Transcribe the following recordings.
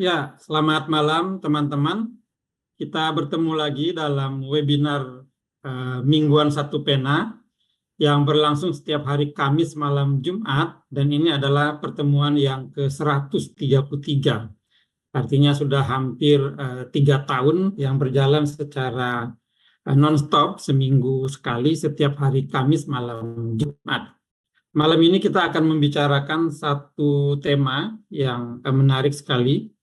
Ya, selamat malam teman-teman. Kita bertemu lagi dalam webinar Mingguan Satu Pena yang berlangsung setiap hari Kamis malam Jumat, dan ini adalah pertemuan yang ke-133. Artinya sudah hampir 3 tahun yang berjalan secara non-stop, seminggu sekali setiap hari Kamis malam Jumat. Malam ini kita akan membicarakan satu tema yang menarik sekali.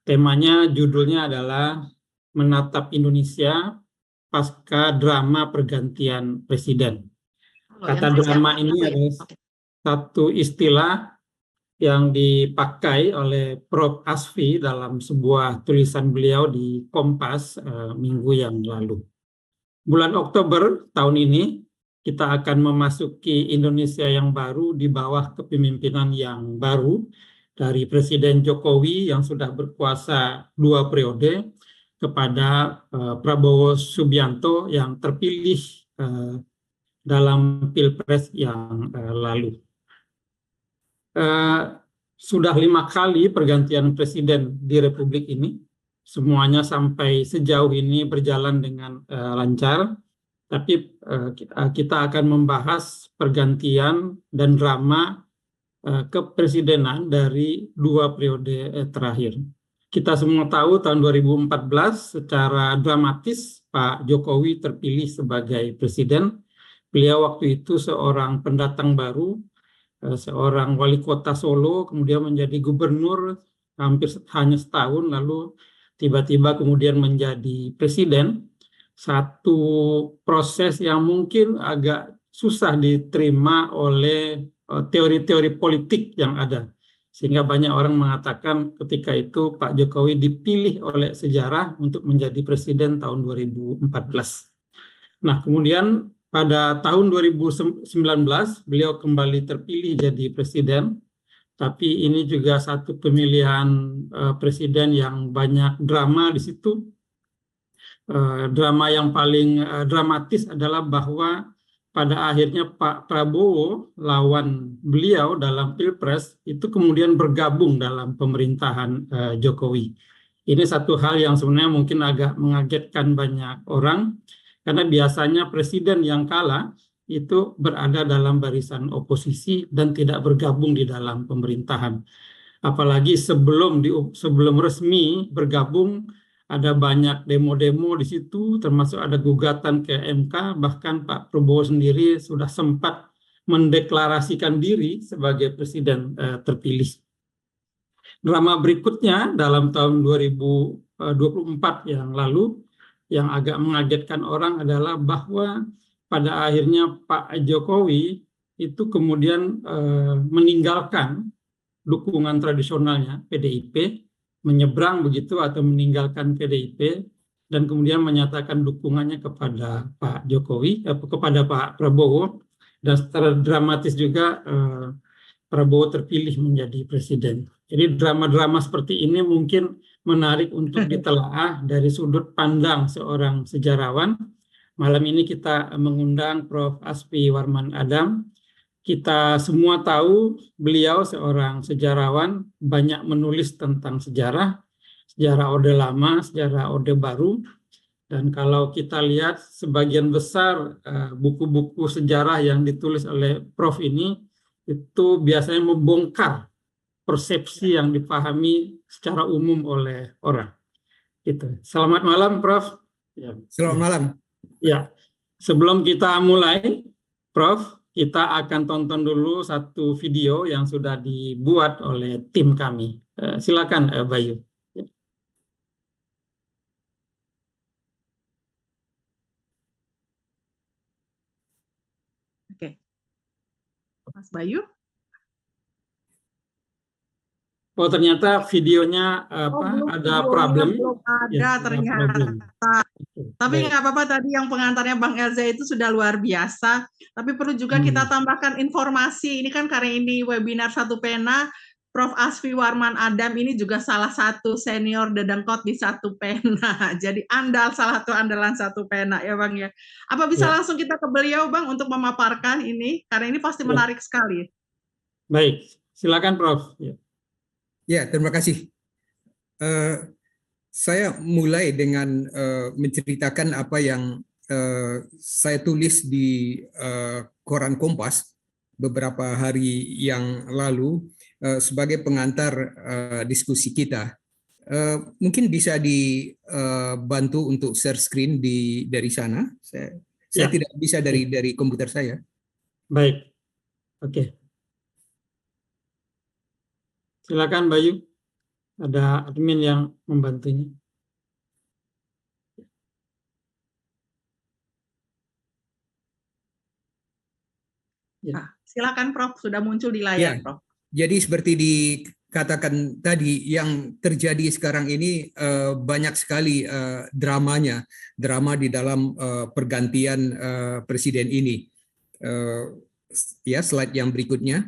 Temanya, judulnya adalah Menatap Indonesia Pasca Drama Pergantian Presiden. Kata drama ini adalah satu istilah yang dipakai oleh Prof. Asfi dalam sebuah tulisan beliau di Kompas minggu yang lalu. Bulan Oktober tahun ini kita akan memasuki Indonesia yang baru di bawah kepemimpinan yang baru dari Presiden Jokowi yang sudah berkuasa 2 periode kepada Prabowo Subianto yang terpilih dalam Pilpres yang lalu. Sudah 5 kali pergantian presiden di Republik ini, semuanya sampai sejauh ini berjalan dengan lancar. Tapi kita akan membahas pergantian dan drama kepresidenan dari 2 periode terakhir. Kita semua tahu tahun 2014 secara dramatis Pak Jokowi terpilih sebagai presiden. Beliau waktu itu seorang pendatang baru, seorang wali kota Solo, kemudian menjadi gubernur hampir hanya setahun, lalu tiba-tiba kemudian menjadi presiden. Satu proses yang mungkin agak susah diterima oleh teori-teori politik yang ada. Sehingga banyak orang mengatakan ketika itu Pak Jokowi dipilih oleh sejarah untuk menjadi presiden tahun 2014. Nah, kemudian pada tahun 2019 beliau kembali terpilih jadi presiden. Tapi ini juga satu pemilihan presiden yang banyak drama di situ. Drama yang paling dramatis adalah bahwa pada akhirnya Pak Prabowo, lawan beliau dalam Pilpres, itu kemudian bergabung dalam pemerintahan Jokowi. Ini satu hal yang sebenarnya mungkin agak mengagetkan banyak orang, karena biasanya presiden yang kalah itu berada dalam barisan oposisi dan tidak bergabung di dalam pemerintahan. Apalagi sebelum resmi bergabung, ada banyak demo-demo di situ, termasuk ada gugatan ke MK, bahkan Pak Prabowo sendiri sudah sempat mendeklarasikan diri sebagai presiden terpilih. Drama berikutnya dalam tahun 2024 yang lalu, yang agak mengagetkan orang adalah bahwa pada akhirnya Pak Jokowi itu kemudian meninggalkan dukungan tradisionalnya PDIP, menyeberang begitu atau meninggalkan PDIP, dan kemudian menyatakan dukungannya kepada Pak Jokowi, kepada Pak Prabowo, dan secara dramatis juga Prabowo terpilih menjadi presiden. Jadi drama-drama seperti ini mungkin menarik untuk ditelaah dari sudut pandang seorang sejarawan. Malam ini kita mengundang Prof. Asfi Warman Adam. Kita semua tahu beliau seorang sejarawan, banyak menulis tentang sejarah, sejarah Orde Lama, sejarah Orde Baru. Dan kalau kita lihat sebagian besar buku-buku sejarah yang ditulis oleh Prof ini, itu biasanya membongkar persepsi yang dipahami secara umum oleh orang. Gitu. Selamat malam, Prof. Ya. Selamat malam. Ya, sebelum kita mulai, Prof, kita akan tonton dulu satu video yang sudah dibuat oleh tim kami. Silakan, Bayu. Oke, Mas Bayu. Oh, ternyata videonya ada problem. Belum ada ya, ternyata. problem. Tapi nggak apa-apa, tadi yang pengantarnya Bang Elza itu sudah luar biasa. Tapi perlu juga kita tambahkan informasi. Ini kan karena ini webinar Satu Pena, Prof. Asfi Warman Adam ini juga salah satu senior dedengkot di Satu Pena. Jadi salah satu andalan Satu Pena ya Bang ya. Apa bisa langsung kita ke beliau Bang untuk memaparkan ini? Karena ini pasti menarik sekali. Baik, silakan Prof. Ya, terima kasih. Saya mulai dengan menceritakan apa yang saya tulis di koran Kompas beberapa hari yang lalu sebagai pengantar diskusi kita. Mungkin bisa dibantu untuk share screen dari sana. Saya tidak bisa dari komputer saya. Baik, oke. Silakan Bayu, ada admin yang membantunya. Silakan Prof, sudah muncul di layar, Prof. Jadi seperti dikatakan tadi, yang terjadi sekarang ini banyak sekali dramanya, drama di dalam pergantian presiden ini. Slide yang berikutnya.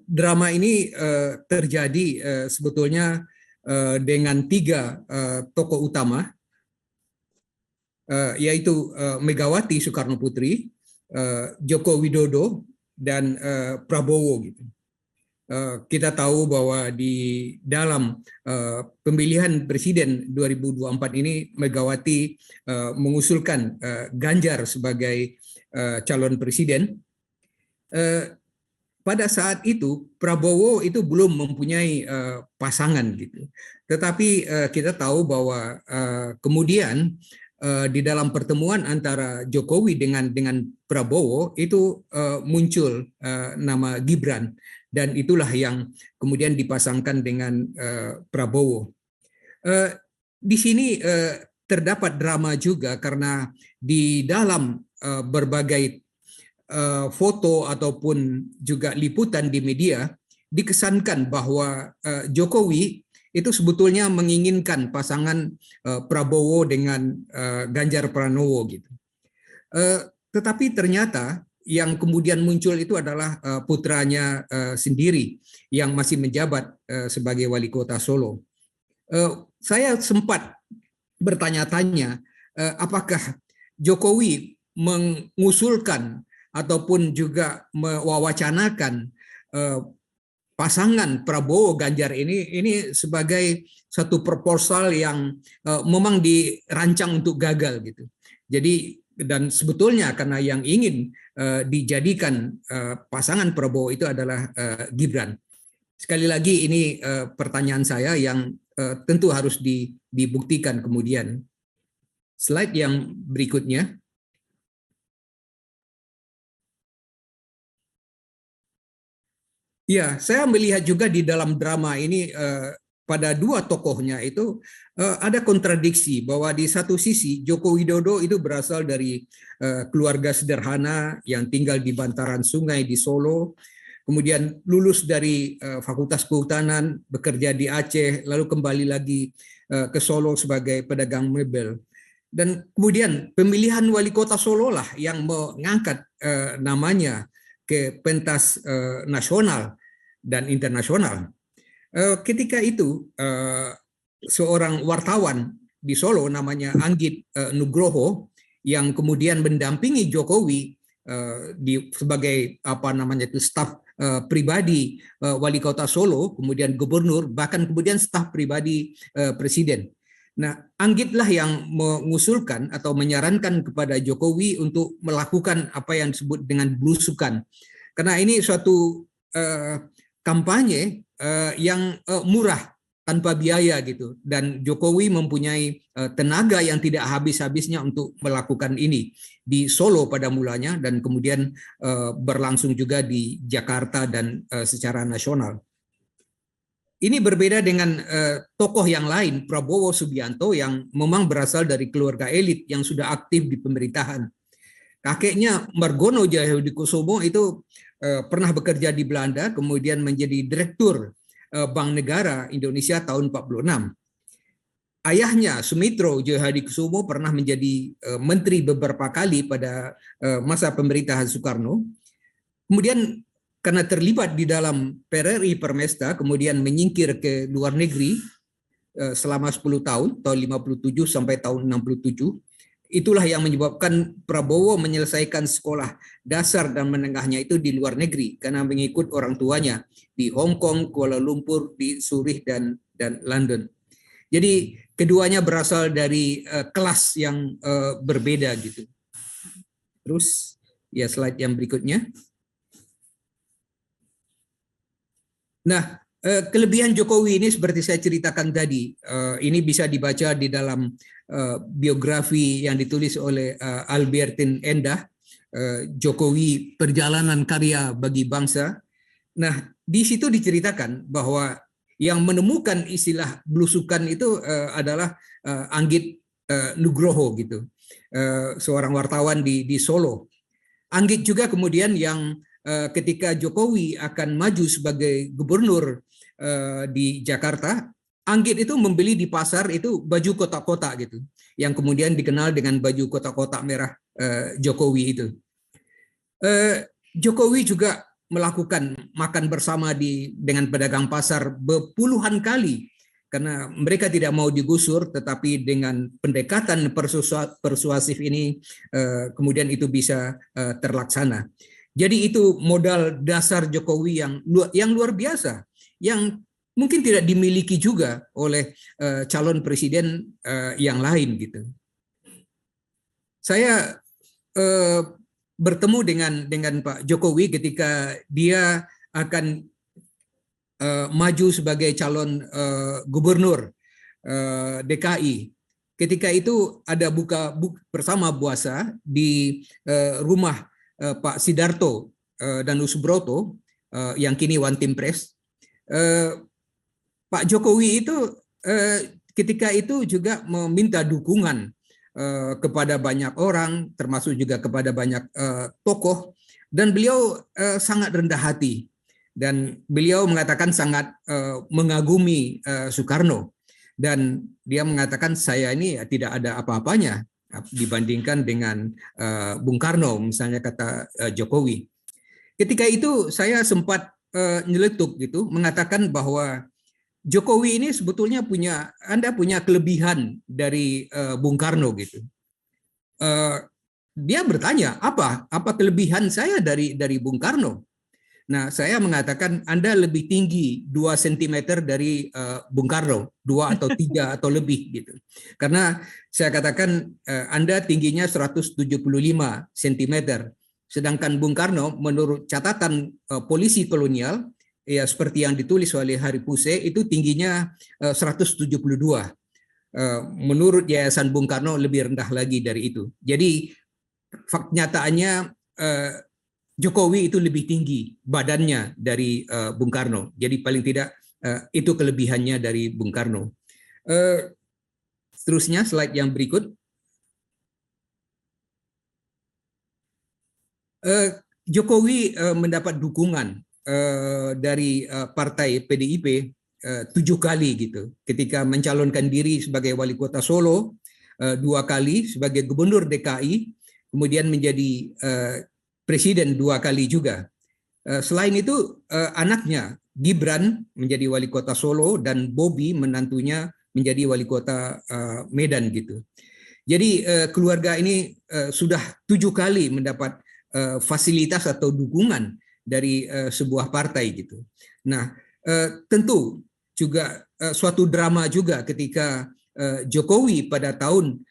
Drama ini terjadi sebetulnya dengan 3 tokoh utama, yaitu Megawati Soekarno Putri, Joko Widodo, dan Prabowo. Gitu. Kita tahu bahwa di dalam pemilihan presiden 2024 ini Megawati mengusulkan Ganjar sebagai calon presiden. Pada saat itu Prabowo itu belum mempunyai pasangan gitu. Tetapi kita tahu bahwa kemudian di dalam pertemuan antara Jokowi dengan Prabowo itu muncul nama Gibran, dan itulah yang kemudian dipasangkan dengan Prabowo. Di sini terdapat drama juga karena di dalam berbagai foto ataupun juga liputan di media dikesankan bahwa Jokowi itu sebetulnya menginginkan pasangan Prabowo dengan Ganjar Pranowo gitu. Tetapi ternyata yang kemudian muncul itu adalah putranya sendiri yang masih menjabat sebagai wali kota Solo. Saya sempat bertanya-tanya apakah Jokowi mengusulkan ataupun juga mewacanakan pasangan Prabowo Ganjar ini sebagai satu proposal yang memang dirancang untuk gagal gitu. Jadi, dan sebetulnya karena yang ingin dijadikan pasangan Prabowo itu adalah Gibran. Sekali lagi ini pertanyaan saya yang tentu harus dibuktikan kemudian. Slide yang berikutnya. Ya, saya melihat juga di dalam drama ini pada 2 tokohnya itu ada kontradiksi, bahwa di satu sisi Joko Widodo itu berasal dari keluarga sederhana yang tinggal di bantaran sungai di Solo, kemudian lulus dari Fakultas Kehutanan, bekerja di Aceh, lalu kembali lagi ke Solo sebagai pedagang mebel. Dan kemudian pemilihan wali kota Solo lah yang mengangkat namanya ke pentas nasional dan internasional. Ketika itu seorang wartawan di Solo namanya Anggit Nugroho yang kemudian mendampingi Jokowi sebagai staf pribadi wali kota Solo, kemudian gubernur, bahkan kemudian staf pribadi presiden. Nah, Anggitlah yang mengusulkan atau menyarankan kepada Jokowi untuk melakukan apa yang disebut dengan belusukan. Karena ini suatu kampanye yang murah tanpa biaya gitu, dan Jokowi mempunyai tenaga yang tidak habis-habisnya untuk melakukan ini di Solo pada mulanya, dan kemudian berlangsung juga di Jakarta dan secara nasional. Ini berbeda dengan tokoh yang lain, Prabowo Subianto, yang memang berasal dari keluarga elit yang sudah aktif di pemerintahan. Kakeknya Margono Djahadikusumo itu pernah bekerja di Belanda, kemudian menjadi direktur Bank Negara Indonesia tahun 46. Ayahnya Sumitro Djahadikusumo pernah menjadi menteri beberapa kali pada masa pemerintahan Soekarno. Kemudian karena terlibat di dalam PRRI Permesta, kemudian menyingkir ke luar negeri selama 10 tahun, tahun 57 sampai tahun 67. itulah yang menyebabkan Prabowo menyelesaikan sekolah dasar dan menengahnya itu di luar negeri karena mengikut orang tuanya di Hong Kong, Kuala Lumpur, di Zurich dan London. Jadi keduanya berasal dari kelas yang berbeda gitu. Terus ya slide yang berikutnya. Nah, kelebihan Jokowi ini seperti saya ceritakan tadi, ini bisa dibaca di dalam biografi yang ditulis oleh Albertin Endah, Jokowi Perjalanan Karya Bagi Bangsa. Nah, di situ diceritakan bahwa yang menemukan istilah belusukan itu adalah Anggit Nugroho gitu, seorang wartawan di Solo. Anggit juga kemudian yang ketika Jokowi akan maju sebagai gubernur di Jakarta, Anggit itu membeli di pasar itu baju kotak-kotak gitu, yang kemudian dikenal dengan baju kotak-kotak merah Jokowi itu. Jokowi juga melakukan makan bersama dengan pedagang pasar berpuluhan kali karena mereka tidak mau digusur, tetapi dengan pendekatan persuasif ini kemudian itu bisa terlaksana. Jadi itu modal dasar Jokowi yang luar biasa, yang mungkin tidak dimiliki juga oleh calon presiden yang lain gitu. Saya bertemu dengan Pak Jokowi ketika dia akan maju sebagai calon gubernur DKI. Ketika itu ada buka bersama puasa di rumah Pak Sidarto Danusubroto yang kini One Team Press. Pak Jokowi itu ketika itu juga meminta dukungan kepada banyak orang, termasuk juga kepada banyak tokoh, dan beliau sangat rendah hati, dan beliau mengatakan sangat mengagumi Soekarno, dan dia mengatakan saya ini tidak ada apa-apanya dibandingkan dengan Bung Karno, misalnya kata Jokowi. Ketika itu saya sempat nyeletuk gitu, mengatakan bahwa Jokowi ini sebetulnya Anda punya kelebihan dari Bung Karno gitu. Dia bertanya, apa kelebihan saya dari Bung Karno? Nah, saya mengatakan Anda lebih tinggi 2 cm dari Bung Karno, 2 atau 3 atau lebih gitu. Karena saya katakan Anda tingginya 175 cm, sedangkan Bung Karno menurut catatan polisi kolonial, ya seperti yang ditulis oleh Hari Puse, itu tingginya 172. Menurut Yayasan Bung Karno lebih rendah lagi dari itu. Jadi nyataannya Jokowi itu lebih tinggi badannya dari Bung Karno. Jadi paling tidak itu kelebihannya dari Bung Karno. Seterusnya slide yang berikut. Jokowi mendapat dukungan dari partai PDIP 7 kali gitu. Ketika mencalonkan diri sebagai wali kota Solo 2 kali, sebagai gubernur DKI, kemudian menjadi presiden 2 kali juga. Selain itu anaknya Gibran menjadi wali kota Solo dan Bobi menantunya menjadi wali kota Medan gitu. Jadi keluarga ini sudah 7 kali mendapat fasilitas atau dukungan dari sebuah partai gitu. Nah, tentu juga suatu drama juga ketika Jokowi pada tahun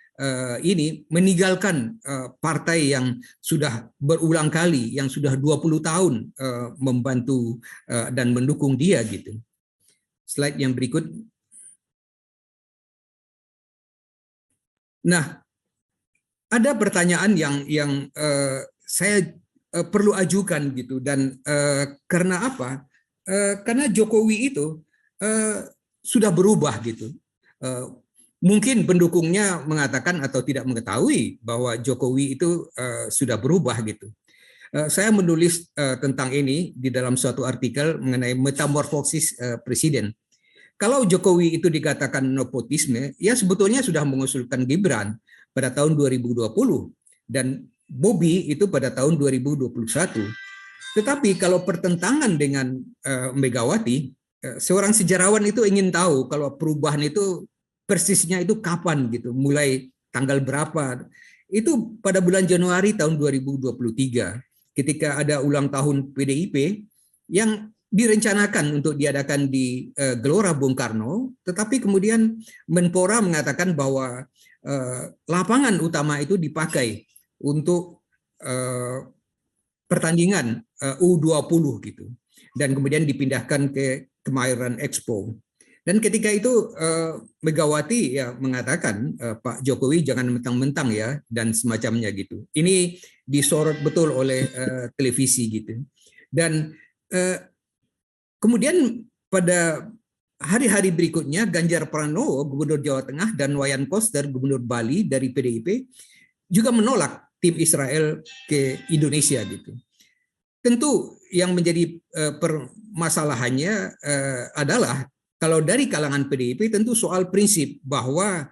ini meninggalkan partai yang sudah berulang kali, yang sudah 20 tahun membantu dan mendukung dia gitu. Slide yang berikut. Nah, ada pertanyaan yang saya perlu ajukan gitu, dan karena apa? Karena Jokowi itu sudah berubah gitu. Mungkin pendukungnya mengatakan atau tidak mengetahui bahwa Jokowi itu sudah berubah gitu. Saya menulis tentang ini di dalam suatu artikel mengenai metamorfosis presiden. Kalau Jokowi itu dikatakan nepotisme, ya sebetulnya sudah mengusulkan Gibran pada tahun 2020 dan Bobi itu pada tahun 2021. Tetapi kalau pertentangan dengan Megawati, seorang sejarawan itu ingin tahu kalau perubahan itu persisnya itu kapan gitu, mulai tanggal berapa. Itu pada bulan Januari tahun 2023 ketika ada ulang tahun PDIP yang direncanakan untuk diadakan di Gelora Bung Karno, tetapi kemudian Menpora mengatakan bahwa lapangan utama itu dipakai untuk pertandingan U20 gitu, dan kemudian dipindahkan ke Kemayoran Expo. Dan ketika itu Megawati ya mengatakan Pak Jokowi jangan mentang-mentang ya dan semacamnya gitu. Ini disorot betul oleh televisi gitu. Dan kemudian pada hari-hari berikutnya Ganjar Pranowo, Gubernur Jawa Tengah, dan Wayan Koster, Gubernur Bali dari PDIP juga menolak tim Israel ke Indonesia gitu. Tentu yang menjadi permasalahannya adalah kalau dari kalangan PDIP tentu soal prinsip bahwa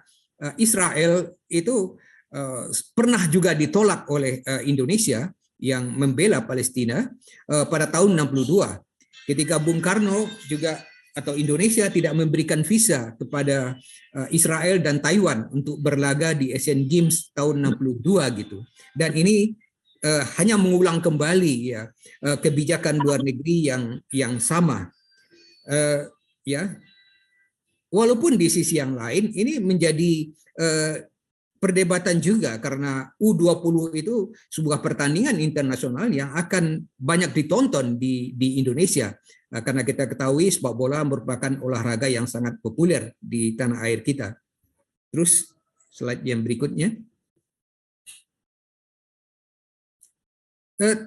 Israel itu pernah juga ditolak oleh Indonesia yang membela Palestina pada tahun 62 ketika Bung Karno juga atau Indonesia tidak memberikan visa kepada Israel dan Taiwan untuk berlaga di Asian Games tahun 62 gitu. Dan ini hanya mengulang kembali ya kebijakan luar negeri yang sama. Ya, walaupun di sisi yang lain ini menjadi perdebatan juga karena U20 itu sebuah pertandingan internasional yang akan banyak ditonton di Indonesia karena kita ketahui sepak bola merupakan olahraga yang sangat populer di tanah air kita. Terus slide yang berikutnya.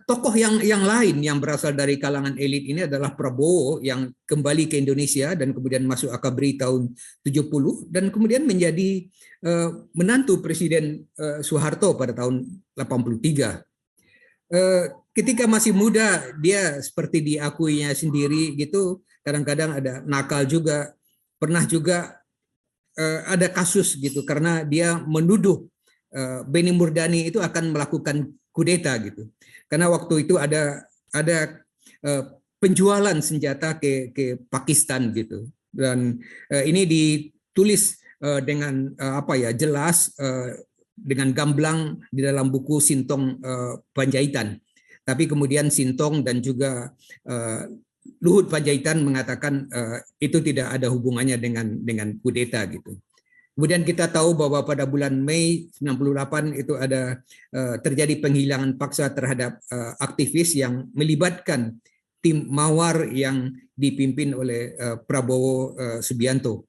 Tokoh yang lain yang berasal dari kalangan elit ini adalah Prabowo yang kembali ke Indonesia dan kemudian masuk AKABRI tahun 70 dan kemudian menjadi menantu Presiden Soeharto pada tahun 83. Ketika masih muda dia seperti diakuinya sendiri gitu, kadang-kadang ada nakal juga, pernah juga ada kasus gitu karena dia menuduh Benny Murdani itu akan melakukan kudeta gitu. Karena waktu itu ada penjualan senjata ke Pakistan gitu. Dan ini ditulis dengan jelas dengan gamblang di dalam buku Sintong Panjaitan. Tapi kemudian Sintong dan juga Luhut Panjaitan mengatakan itu tidak ada hubungannya dengan kudeta gitu. Kemudian kita tahu bahwa pada bulan Mei 98 itu ada terjadi penghilangan paksa terhadap aktivis yang melibatkan tim Mawar yang dipimpin oleh Prabowo Subianto.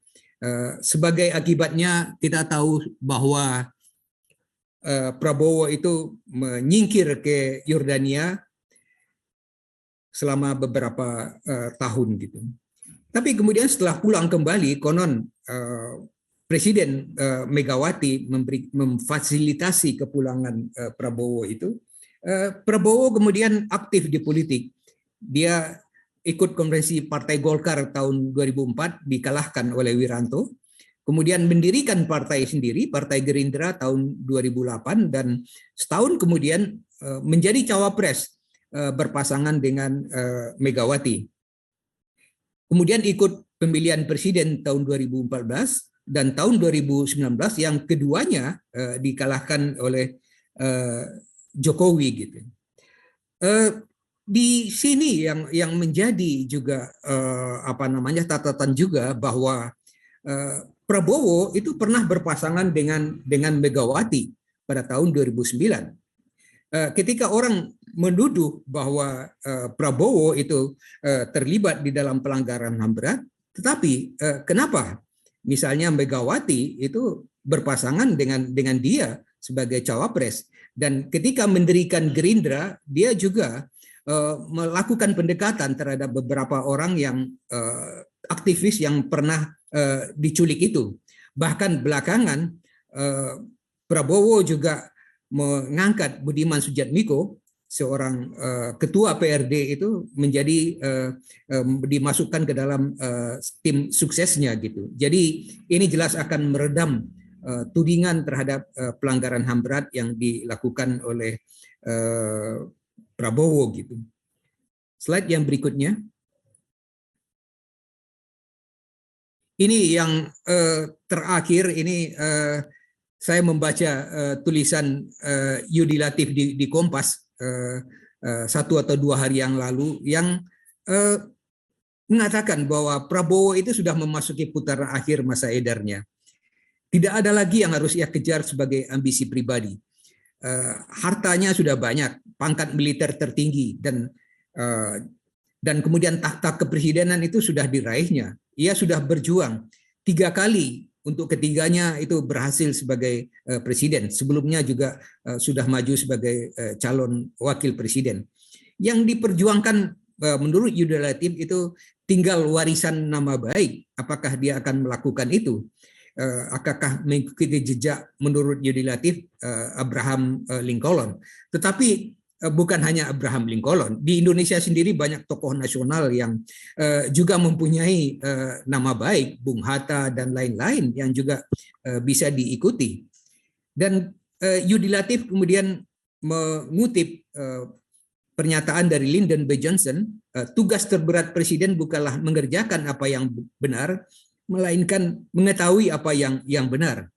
Sebagai akibatnya kita tahu bahwa Prabowo itu menyingkir ke Yordania selama beberapa tahun gitu. Tapi kemudian setelah pulang kembali konon Presiden Megawati memfasilitasi kepulangan Prabowo itu. Prabowo kemudian aktif di politik. Dia ikut konvensi Partai Golkar tahun 2004 dikalahkan oleh Wiranto. Kemudian mendirikan partai sendiri, Partai Gerindra tahun 2008 dan setahun kemudian menjadi cawapres berpasangan dengan Megawati. Kemudian ikut pemilihan presiden tahun 2014. Dan tahun 2019 yang keduanya dikalahkan oleh Jokowi gitu. Di sini yang menjadi juga catatan juga bahwa Prabowo itu pernah berpasangan dengan Megawati pada tahun 2009. Ketika orang menuduh bahwa Prabowo itu terlibat di dalam pelanggaran HAM berat, tetapi kenapa? Misalnya Megawati itu berpasangan dengan dia sebagai cawapres dan ketika mendirikan Gerindra dia juga melakukan pendekatan terhadap beberapa orang yang aktivis yang pernah diculik itu. Bahkan belakangan Prabowo juga mengangkat Budiman Sujatmiko, seorang ketua PRD itu menjadi dimasukkan ke dalam tim suksesnya gitu. Jadi ini jelas akan meredam tudingan terhadap pelanggaran HAM berat yang dilakukan oleh Prabowo gitu. Slide yang berikutnya. Ini yang terakhir ini saya membaca tulisan Yudi Latif di Kompas 1 atau 2 hari yang lalu yang mengatakan bahwa Prabowo itu sudah memasuki putaran akhir masa edarnya. Tidak ada lagi yang harus ia kejar sebagai ambisi pribadi. Hartanya sudah banyak, pangkat militer tertinggi, dan kemudian tahta kepresidenan itu sudah diraihnya. Ia sudah berjuang 3 kali, untuk ketiganya itu berhasil sebagai presiden. Sebelumnya juga sudah maju sebagai calon wakil presiden. Yang diperjuangkan menurut Yudi Latif itu tinggal warisan nama baik. Apakah dia akan melakukan itu? Apakah mengikuti jejak menurut Yudi Latif Abraham Lincoln? Tetapi bukan hanya Abraham Lincoln. Di Indonesia sendiri banyak tokoh nasional yang juga mempunyai nama baik, Bung Hatta dan lain-lain yang juga bisa diikuti. Dan Yudi Latif kemudian mengutip pernyataan dari Lyndon B. Johnson, tugas terberat presiden bukanlah mengerjakan apa yang benar, melainkan mengetahui apa yang benar.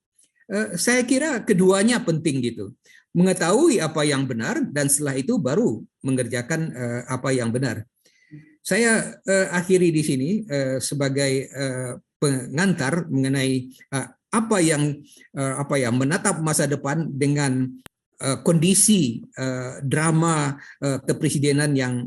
Saya kira keduanya penting gitu. Mengetahui apa yang benar dan setelah itu baru mengerjakan apa yang benar. Saya akhiri di sini sebagai pengantar mengenai apa yang menatap masa depan dengan kondisi drama kepresidenan yang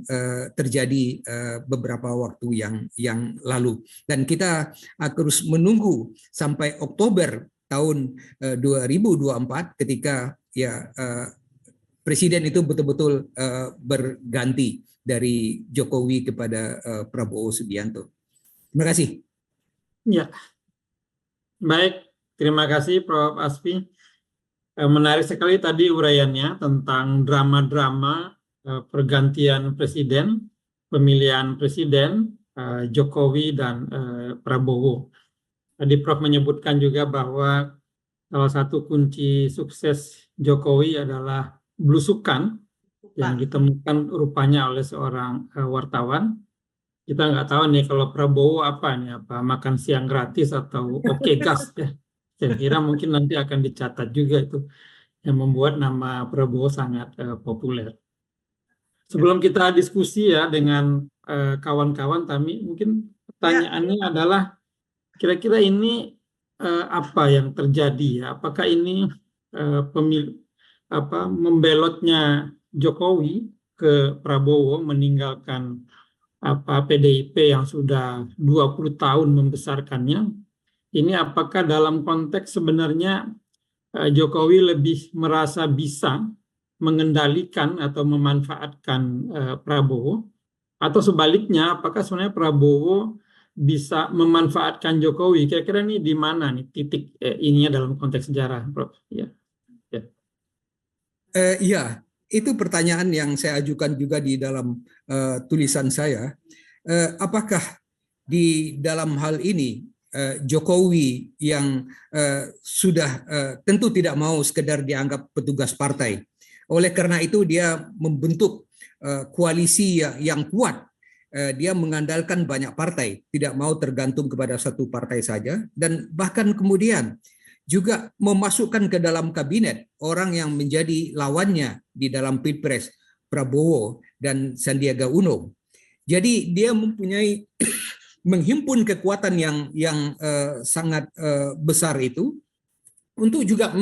terjadi beberapa waktu yang lalu, dan kita harus menunggu sampai Oktober tahun 2024 ketika presiden itu betul-betul berganti dari Jokowi kepada Prabowo Subianto. Terima kasih. Ya, baik, terima kasih Prof. Asfi. Menarik sekali tadi uraiannya tentang drama-drama pergantian presiden, pemilihan presiden Jokowi dan Prabowo. Tadi Prof menyebutkan juga bahwa salah satu kunci sukses Jokowi adalah blusukan yang ditemukan rupanya oleh seorang wartawan. Kita nggak tahu nih kalau Prabowo apa makan siang gratis atau oke gas ya. Saya kira mungkin nanti akan dicatat juga itu yang membuat nama Prabowo sangat populer. Sebelum kita diskusi ya dengan kawan-kawan, Tami, mungkin pertanyaannya adalah kira-kira ini apa yang terjadi ya? Apakah ini membelotnya Jokowi ke Prabowo meninggalkan PDIP yang sudah 20 tahun membesarkannya? Ini apakah dalam konteks sebenarnya Jokowi lebih merasa bisa mengendalikan atau memanfaatkan Prabowo, atau sebaliknya apakah sebenarnya Prabowo bisa memanfaatkan Jokowi? Kira-kira ini di mana nih titik ininya dalam konteks sejarah, Prof? Iya, itu pertanyaan yang saya ajukan juga di dalam tulisan saya. Apakah di dalam hal ini Jokowi yang sudah tentu tidak mau sekedar dianggap petugas partai. Oleh karena itu dia membentuk koalisi yang kuat. Dia mengandalkan banyak partai, tidak mau tergantung kepada satu partai saja, dan bahkan kemudian juga memasukkan ke dalam kabinet orang yang menjadi lawannya di dalam Pilpres, Prabowo dan Sandiaga Uno. Jadi dia mempunyai menghimpun kekuatan yang sangat besar itu untuk juga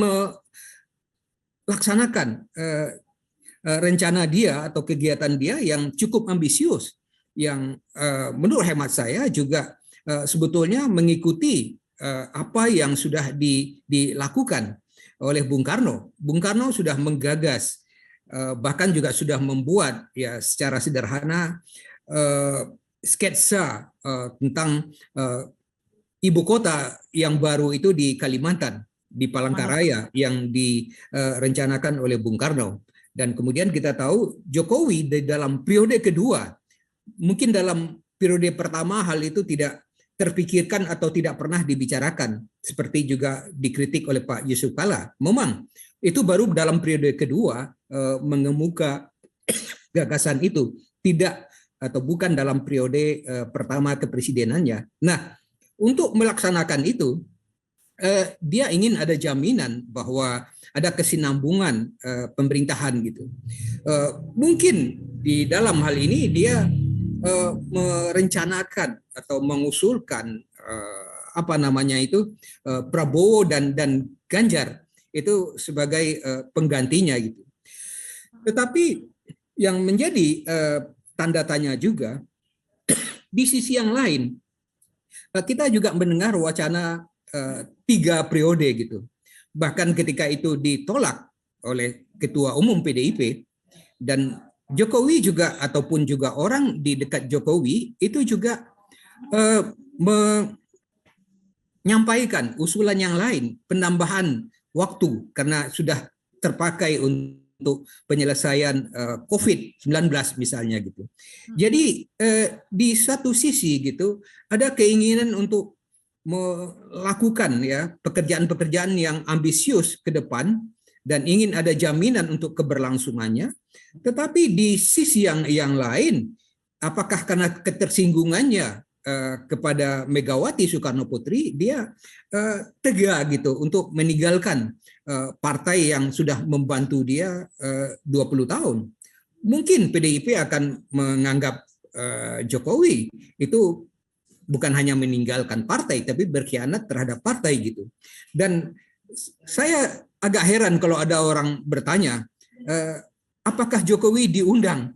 melaksanakan rencana dia atau kegiatan dia yang cukup ambisius, yang menurut hemat saya juga sebetulnya mengikuti apa yang sudah dilakukan oleh Bung Karno. Bung Karno sudah menggagas, bahkan juga sudah membuat ya secara sederhana sketsa tentang ibu kota yang baru itu di Kalimantan, di Palangkaraya, yang direncanakan oleh Bung Karno. Dan kemudian kita tahu Jokowi di dalam periode kedua, mungkin dalam periode pertama hal itu tidak terpikirkan atau tidak pernah dibicarakan, seperti juga dikritik oleh Pak Yusuf Kalla. Memang itu baru dalam periode kedua mengemuka gagasan itu, tidak atau bukan dalam periode pertama kepresidenannya. Nah, untuk melaksanakan itu, dia ingin ada jaminan bahwa ada kesinambungan pemerintahan gitu. Mungkin di dalam hal ini dia merencanakan atau mengusulkan Prabowo dan Ganjar itu sebagai penggantinya gitu. Tetapi yang menjadi tanda tanya juga di sisi yang lain, kita juga mendengar wacana 3 periode gitu. Bahkan ketika itu ditolak oleh Ketua Umum PDIP, dan Jokowi juga ataupun juga orang di dekat Jokowi itu juga menyampaikan usulan yang lain, penambahan waktu karena sudah terpakai untuk penyelesaian COVID-19 misalnya gitu. Jadi di satu sisi gitu ada keinginan untuk melakukan ya pekerjaan-pekerjaan yang ambisius ke depan dan ingin ada jaminan untuk keberlangsungannya. Tetapi di sisi yang lain, apakah karena ketersinggungannya kepada Megawati Soekarno Putri, dia tega gitu untuk meninggalkan partai yang sudah membantu dia 20 tahun. Mungkin PDIP akan menganggap Jokowi itu bukan hanya meninggalkan partai, tapi berkhianat terhadap partai gitu. Dan saya agak heran kalau ada orang bertanya, apakah Jokowi diundang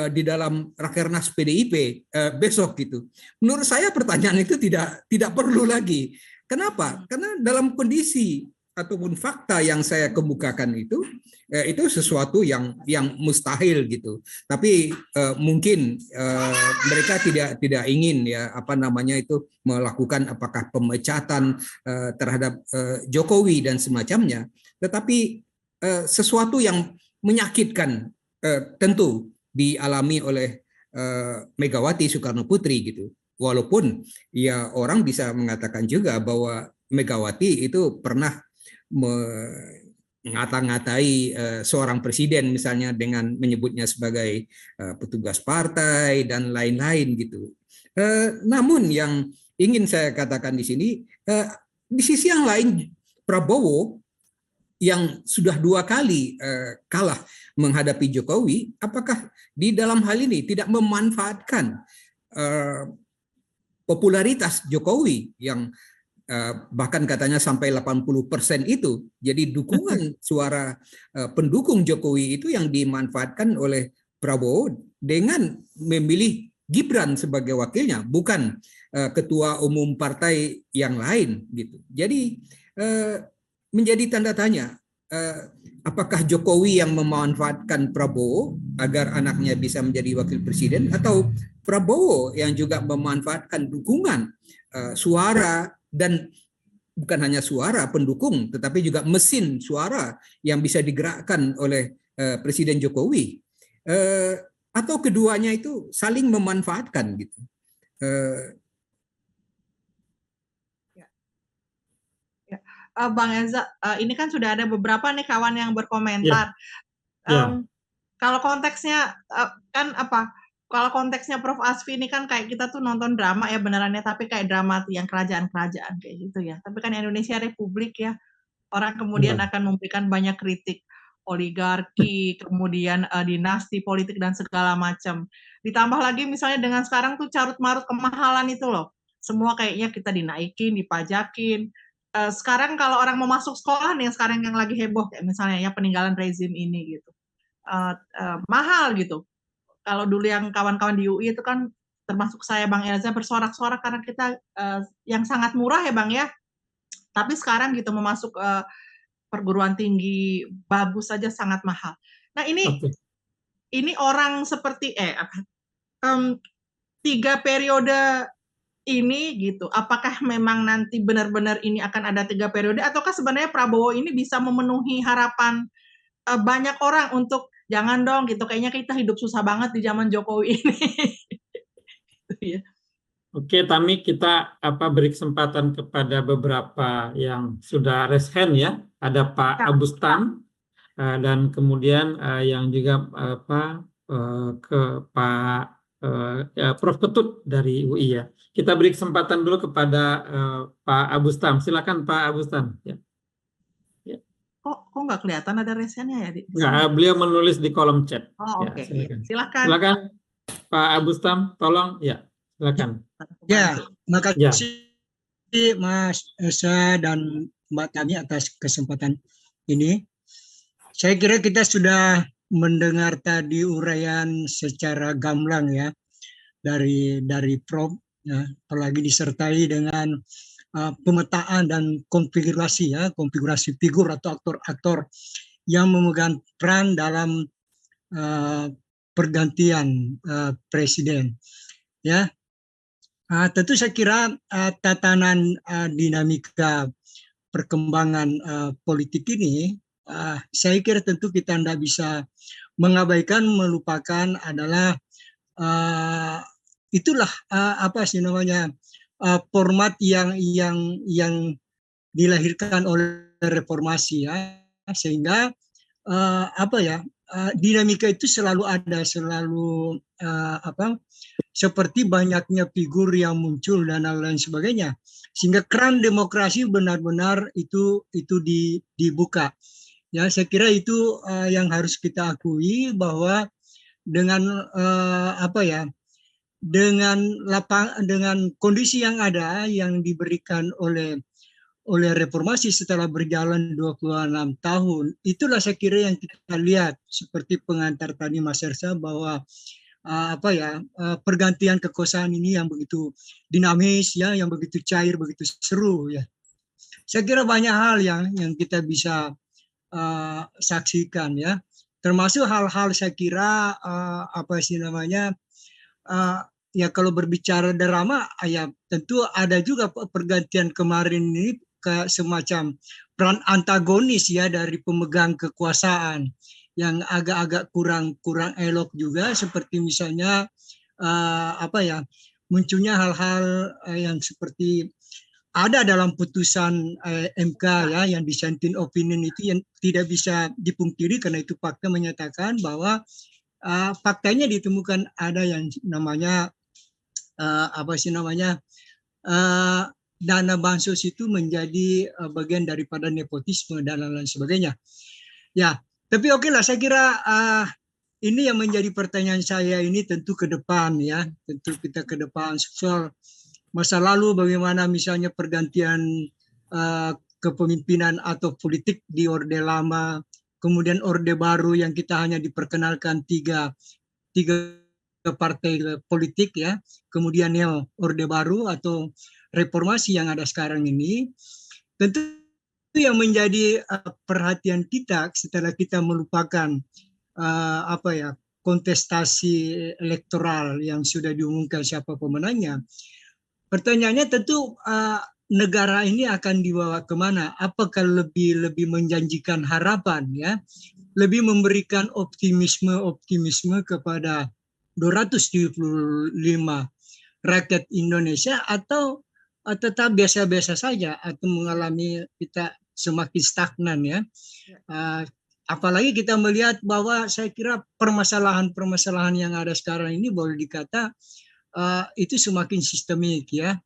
di dalam Rakernas PDIP besok gitu. Menurut saya pertanyaan itu tidak perlu lagi. Kenapa? Karena dalam kondisi ataupun fakta yang saya kemukakan itu sesuatu yang mustahil gitu. Tapi mungkin mereka tidak ingin ya melakukan apakah pemecatan terhadap Jokowi dan semacamnya. Tetapi sesuatu yang menyakitkan tentu dialami oleh Megawati Soekarno Putri gitu. Walaupun ya orang bisa mengatakan juga bahwa Megawati itu pernah mengata-ngatai seorang presiden misalnya dengan menyebutnya sebagai petugas partai dan lain-lain gitu. Namun yang ingin saya katakan di sini, di sisi yang lain Prabowo yang sudah 2 kali kalah menghadapi Jokowi, apakah di dalam hal ini tidak memanfaatkan popularitas Jokowi yang bahkan katanya sampai 80% itu, jadi dukungan suara pendukung Jokowi itu yang dimanfaatkan oleh Prabowo dengan memilih Gibran sebagai wakilnya, bukan ketua umum partai yang lain gitu. Jadi menjadi tanda tanya, apakah Jokowi yang memanfaatkan Prabowo agar anaknya bisa menjadi wakil presiden, atau Prabowo yang juga memanfaatkan dukungan suara, dan bukan hanya suara pendukung, tetapi juga mesin suara yang bisa digerakkan oleh Presiden Jokowi, atau keduanya itu saling memanfaatkan gitu. Bang Elza, ini kan sudah ada beberapa nih kawan yang berkomentar. Kalau konteksnya kalau konteksnya Prof. Asfi ini kan kayak kita tuh nonton drama ya benerannya, tapi kayak drama yang kerajaan-kerajaan kayak gitu ya. Tapi kan Indonesia Republik ya, orang kemudian akan memberikan banyak kritik, oligarki, kemudian dinasti politik dan segala macam. Ditambah lagi misalnya dengan sekarang tuh carut-marut kemahalan itu loh. Semua kayaknya kita dinaikin, dipajakin. Sekarang kalau orang mau masuk sekolah nih, sekarang yang lagi heboh kayak misalnya ya peninggalan rezim ini gitu. Mahal gitu. Kalau dulu yang kawan-kawan di UI itu kan termasuk saya Bang Elza bersorak-sorak karena kita yang sangat murah ya Bang ya. Tapi sekarang gitu memasuk perguruan tinggi bagus saja sangat mahal. Nah ini orang seperti 3 periode ini gitu. Apakah memang nanti benar-benar ini akan ada 3 periode, ataukah sebenarnya Prabowo ini bisa memenuhi harapan banyak orang untuk jangan dong gitu, kayaknya kita hidup susah banget di zaman Jokowi ini. Oke, Tami, kita beri kesempatan kepada beberapa yang sudah raise hand ya. Ada Pak Abustan dan kemudian yang juga ke Pak Prof. Ketut dari UI ya. Kita beri kesempatan dulu kepada Pak Abustam. Silakan Pak Abustam. Ya. Kok nggak kelihatan ada resennya ya di Nggak, sini? beliau menulis di kolom chat. Oh, Ya, oke. silakan. Silakan. Silakan Pak Abustam, tolong. Ya, silakan. Ya, Ya. makasih Mas Esa dan Mbak Tami atas kesempatan ini. Saya kira kita sudah mendengar tadi uraian secara gamblang ya dari Prof, ya, apalagi disertai dengan pemetaan dan konfigurasi figur atau aktor-aktor yang memegang peran dalam pergantian presiden. Ya, tentu saya kira tatanan dinamika perkembangan politik ini, saya kira tentu kita tidak bisa mengabaikan, melupakan adalah itulah format yang dilahirkan oleh reformasi ya, sehingga dinamika itu selalu ada, selalu seperti banyaknya figur yang muncul dan lain sebagainya, sehingga keran demokrasi benar-benar itu dibuka. Ya, saya kira itu yang harus kita akui, bahwa dengan dengan kondisi yang ada yang diberikan oleh reformasi setelah berjalan 26 tahun, itulah saya kira yang kita lihat seperti pengantar tadi Mas Ersa, bahwa pergantian kekuasaan ini yang begitu dinamis ya, yang begitu cair, begitu seru ya. Saya kira banyak hal yang kita bisa saksikan ya, termasuk hal-hal saya kira ya kalau berbicara drama ya tentu ada juga pergantian kemarin ini kayak semacam peran antagonis ya dari pemegang kekuasaan yang agak-agak kurang elok juga, seperti misalnya munculnya hal-hal yang seperti ada dalam putusan MK ya, yang dissenting opinion itu yang tidak bisa dipungkiri, karena itu fakta menyatakan bahwa faktanya ditemukan ada yang namanya dana bansos itu menjadi bagian daripada nepotisme dan lain sebagainya. Ya, tapi oke lah, saya kira ini yang menjadi pertanyaan saya ini tentu ke depan ya, tentu kita ke depan soal masa lalu, bagaimana misalnya pergantian kepemimpinan atau politik di Orde Lama, kemudian Orde Baru yang kita hanya diperkenalkan tiga partai politik ya, kemudian Orde Baru atau reformasi yang ada sekarang ini, tentu yang menjadi perhatian kita setelah kita melupakan kontestasi elektoral yang sudah diumumkan siapa pemenangnya. Pertanyaannya tentu negara ini akan dibawa kemana? Apakah lebih menjanjikan harapan ya, lebih memberikan optimisme kepada 275 rakyat Indonesia, atau tetap biasa-biasa saja, atau mengalami kita semakin stagnan ya. Apalagi kita melihat bahwa saya kira permasalahan yang ada sekarang ini boleh dikata itu semakin sistemik ya,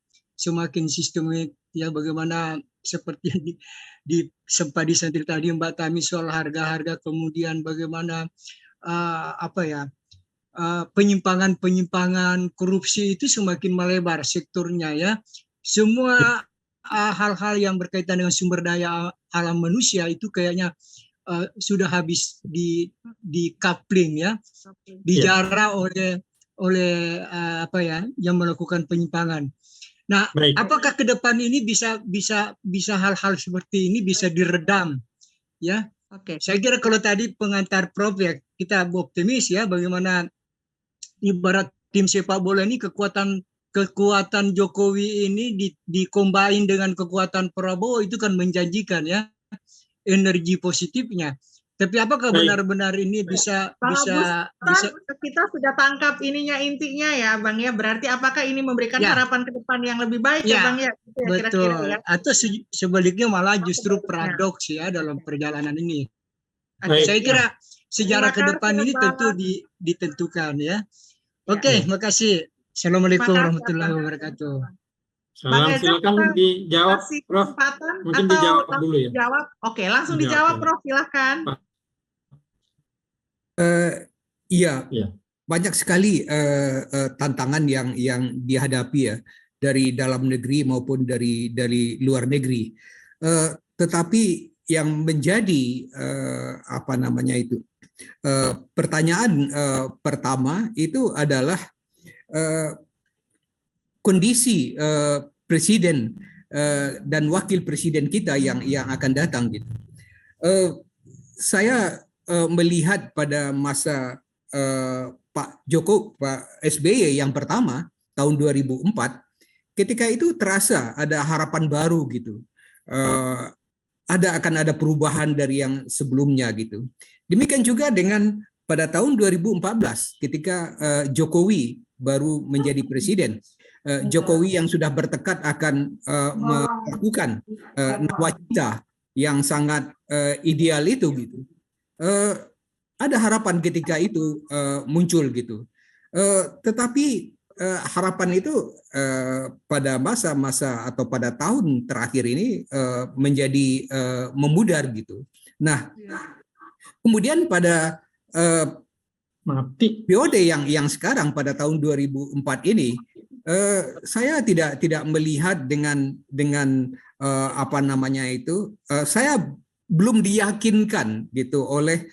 bagaimana seperti yang sempat disentil tadi Mbak Tami soal harga-harga, kemudian bagaimana penyimpangan korupsi itu semakin melebar sektornya ya. Semua hal-hal yang berkaitan dengan sumber daya alam manusia itu kayaknya sudah habis di coupling ya, dijara oleh yang melakukan penyimpangan. Nah, baik. Apakah ke depan ini bisa hal-hal seperti ini bisa diredam ya? Oke. Saya kira kalau tadi pengantar Prof ya, kita optimis ya, bagaimana ibarat tim sepak bola ini kekuatan Jokowi ini dikombain dengan kekuatan Prabowo, itu kan menjanjikan ya, energi positifnya. Tapi apakah benar-benar ini bisa kita sudah tangkap intinya ya Bang ya, berarti apakah ini memberikan harapan ke depan yang lebih baik ya Bang ya? Betul. Kira-kira, ya? Atau sebaliknya malah justru paradoks ya dalam perjalanan ini. Saya kira sejarah ke depan ini tentu ditentukan ya. Oke, makasih. Assalamualaikum Terima kasih warahmatullahi atas wabarakatuh. Bang Salam, Eza, silakan kita dijawab, kasih Prof. kesempatan Mungkin atau dijawab langsung dulu ya. dijawab? Oke, langsung Dijawab dijawab, dulu. Prof. Silahkan. Pak. Iya, Iya. banyak sekali tantangan yang dihadapi ya dari dalam negeri maupun dari luar negeri. Tetapi yang menjadi apa namanya itu pertanyaan pertama itu adalah kondisi presiden dan wakil presiden kita yang akan datang gitu. Saya melihat pada masa Pak SBY yang pertama tahun 2004, ketika itu terasa ada harapan baru gitu. Akan ada perubahan dari yang sebelumnya gitu. Demikian juga dengan pada tahun 2014 ketika Jokowi baru menjadi presiden. Jokowi yang sudah bertekad akan melakukan nawacita yang sangat ideal itu gitu. Ada harapan ketika itu muncul gitu. Tetapi harapan itu pada masa-masa atau pada tahun terakhir ini menjadi memudar gitu. Nah, kemudian pada periode yang sekarang pada tahun 2004 ini, saya tidak melihat dengan apa namanya itu, saya belum diyakinkan gitu oleh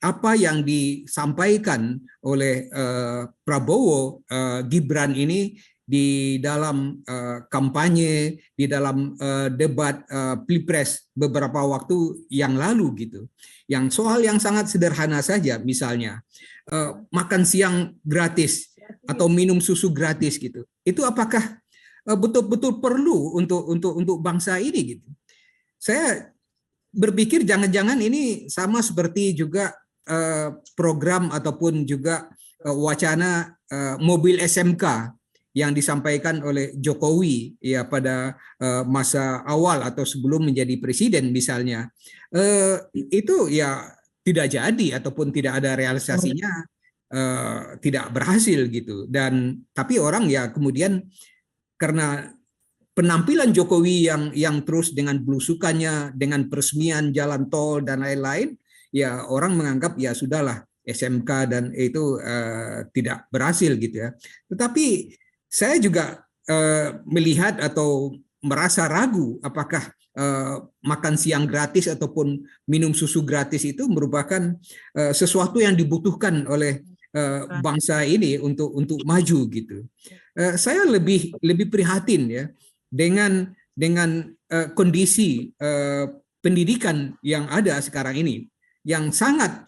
apa yang disampaikan oleh Prabowo Gibran ini di dalam kampanye, di dalam debat Pilpres beberapa waktu yang lalu gitu. Yang soal yang sangat sederhana saja, misalnya makan siang gratis atau minum susu gratis gitu. Itu apakah betul-betul perlu untuk bangsa ini gitu? Saya berpikir jangan-jangan ini sama seperti juga program ataupun juga wacana mobil SMK yang disampaikan oleh Jokowi ya pada masa awal atau sebelum menjadi presiden misalnya. Itu ya tidak jadi ataupun tidak ada realisasinya, tidak berhasil gitu. Dan tapi orang ya kemudian karena penampilan Jokowi yang terus dengan belusukannya, dengan peresmian jalan tol dan lain-lain, ya orang menganggap ya sudahlah SMK dan itu tidak berhasil gitu ya. Tetapi saya juga melihat atau merasa ragu apakah makan siang gratis ataupun minum susu gratis itu merupakan sesuatu yang dibutuhkan oleh bangsa ini untuk maju gitu. Saya lebih prihatin ya dengan kondisi pendidikan yang ada sekarang ini yang sangat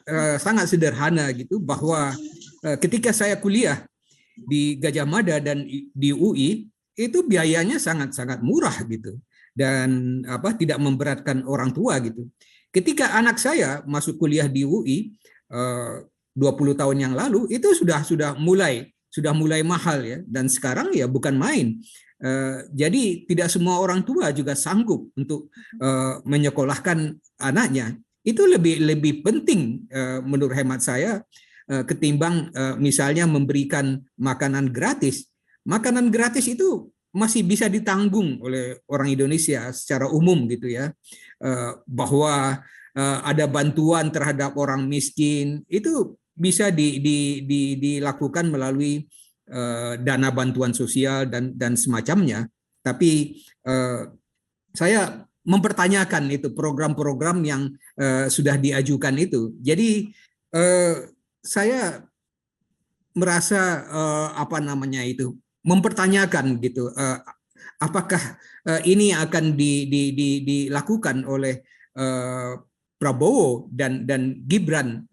sederhana gitu, bahwa ketika saya kuliah di Gajah Mada dan di UI itu biayanya sangat murah gitu dan tidak memberatkan orang tua gitu. Ketika anak saya masuk kuliah di UI 20 tahun yang lalu itu sudah mulai mahal ya, dan sekarang ya bukan main. Jadi tidak semua orang tua juga sanggup untuk menyekolahkan anaknya. Itu lebih penting menurut hemat saya ketimbang misalnya memberikan makanan gratis. Makanan gratis itu masih bisa ditanggung oleh orang Indonesia secara umum gitu ya, bahwa ada bantuan terhadap orang miskin itu bisa dilakukan melalui dana bantuan sosial dan semacamnya. Tapi saya mempertanyakan itu program-program yang sudah diajukan itu. Jadi saya merasa mempertanyakan gitu, apakah ini akan dilakukan oleh Prabowo dan Gibran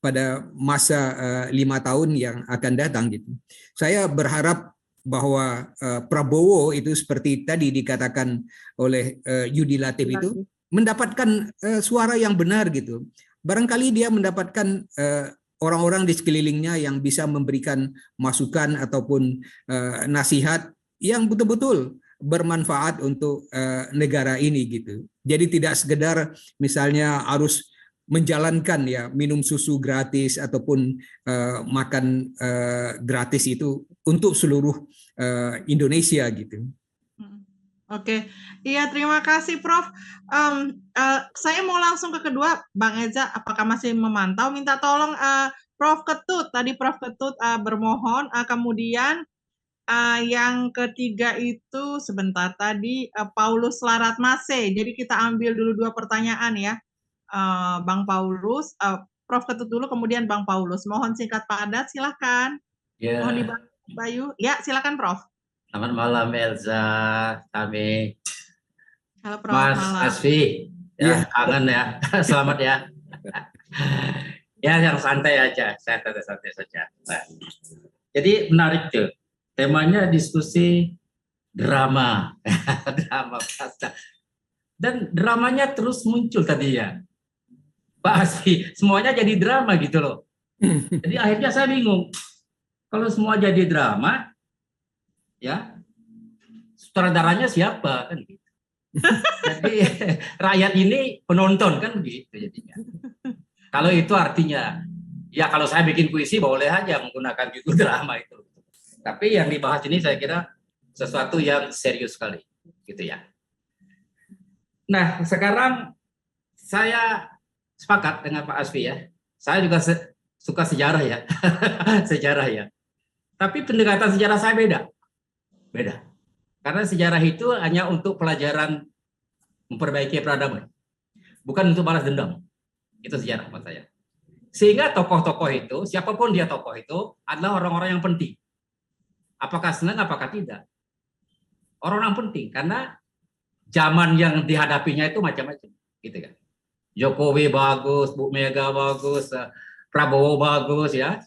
pada masa 5 tahun yang akan datang gitu. Saya berharap bahwa Prabowo itu seperti tadi dikatakan oleh Yudi Latif itu mendapatkan suara yang benar gitu. Barangkali dia mendapatkan orang-orang di sekelilingnya yang bisa memberikan masukan ataupun nasihat yang betul-betul bermanfaat untuk negara ini gitu. Jadi tidak sekedar misalnya harus menjalankan ya minum susu gratis ataupun makan gratis itu untuk seluruh Indonesia gitu. Oke, iya terima kasih Prof. Saya mau langsung ke kedua, Bang Eza, apakah masih memantau? Minta tolong Prof Ketut, tadi Prof Ketut bermohon, kemudian yang ketiga itu sebentar tadi Paulus Laratmase. Jadi kita ambil dulu 2 pertanyaan ya, Bang Paulus, Prof Ketut dulu, kemudian Bang Paulus. Mohon singkat padat, silakan. Mohon dibantu Bayu. Ya, silakan Prof. Selamat malam Elza, Tami, Halo Prof. Mas Malam. Asfi, ya kangen ya, selamat ya. Ya yang santai aja, saya santai saja. Nah, jadi menarik tuh, temanya diskusi drama, drama pasca, dan dramanya terus muncul tadi ya, Pak Asfi, semuanya jadi drama gitu loh. Jadi akhirnya saya bingung, kalau semua jadi drama, ya sutradaranya siapa kan gitu. Jadi rakyat ini penonton kan begitu jadinya. Kalau itu artinya ya kalau saya bikin puisi boleh aja menggunakan judul drama itu. Tapi yang dibahas ini saya kira sesuatu yang serius sekali gitu ya. Nah, sekarang saya sepakat dengan Pak Asfi ya. Saya juga suka sejarah ya. Sejarah ya. Tapi pendekatan sejarah saya beda. Karena sejarah itu hanya untuk pelajaran memperbaiki peradaban. Bukan untuk balas dendam. Itu sejarah buat saya. Sehingga tokoh-tokoh itu, siapapun dia tokoh itu, adalah orang-orang yang penting. Apakah senang, apakah tidak. Orang-orang penting, karena zaman yang dihadapinya itu macam-macam. Gitu kan. Jokowi bagus, Bu Mega bagus, Prabowo bagus ya.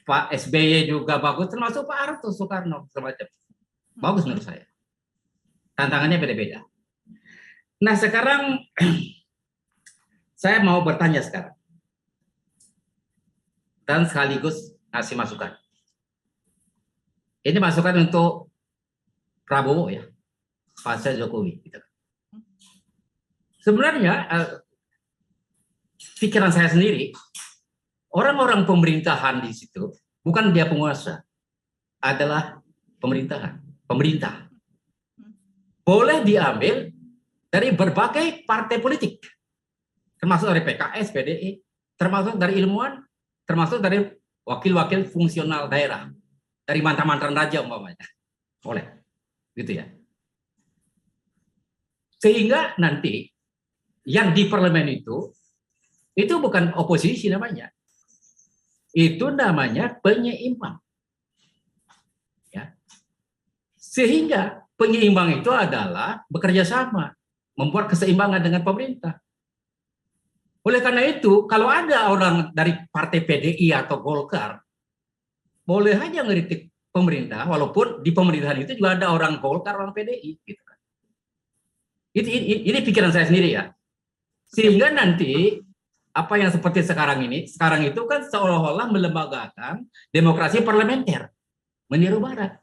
Pak SBY juga bagus, termasuk Pak Harto, Soekarno, semacam. Bagus menurut saya. Tantangannya beda-beda. Nah sekarang, saya mau bertanya sekarang. Dan sekaligus ngasih masukan. Ini masukan untuk Prabowo ya, pasca Jokowi. Gitu. Sebenarnya, pikiran saya sendiri, orang-orang pemerintahan di situ, bukan dia penguasa, adalah pemerintahan, pemerintah. Boleh diambil dari berbagai partai politik, termasuk dari PKS, PDI, termasuk dari ilmuwan, termasuk dari wakil-wakil fungsional daerah, dari mantan-mantan raja umpamanya. Boleh, gitu ya. Sehingga nanti yang di parlemen itu bukan oposisi namanya. Itu namanya penyeimbang. Ya. Sehingga penyeimbang itu adalah bekerja sama, membuat keseimbangan dengan pemerintah. Oleh karena itu, kalau ada orang dari partai PDI atau Golkar, boleh aja ngeritik pemerintah, walaupun di pemerintahan itu juga ada orang Golkar, orang PDI. Gitu kan. Ini pikiran saya sendiri ya. Sehingga nanti apa yang seperti sekarang itu kan seolah-olah melembagakan demokrasi parlementer, meniru Barat,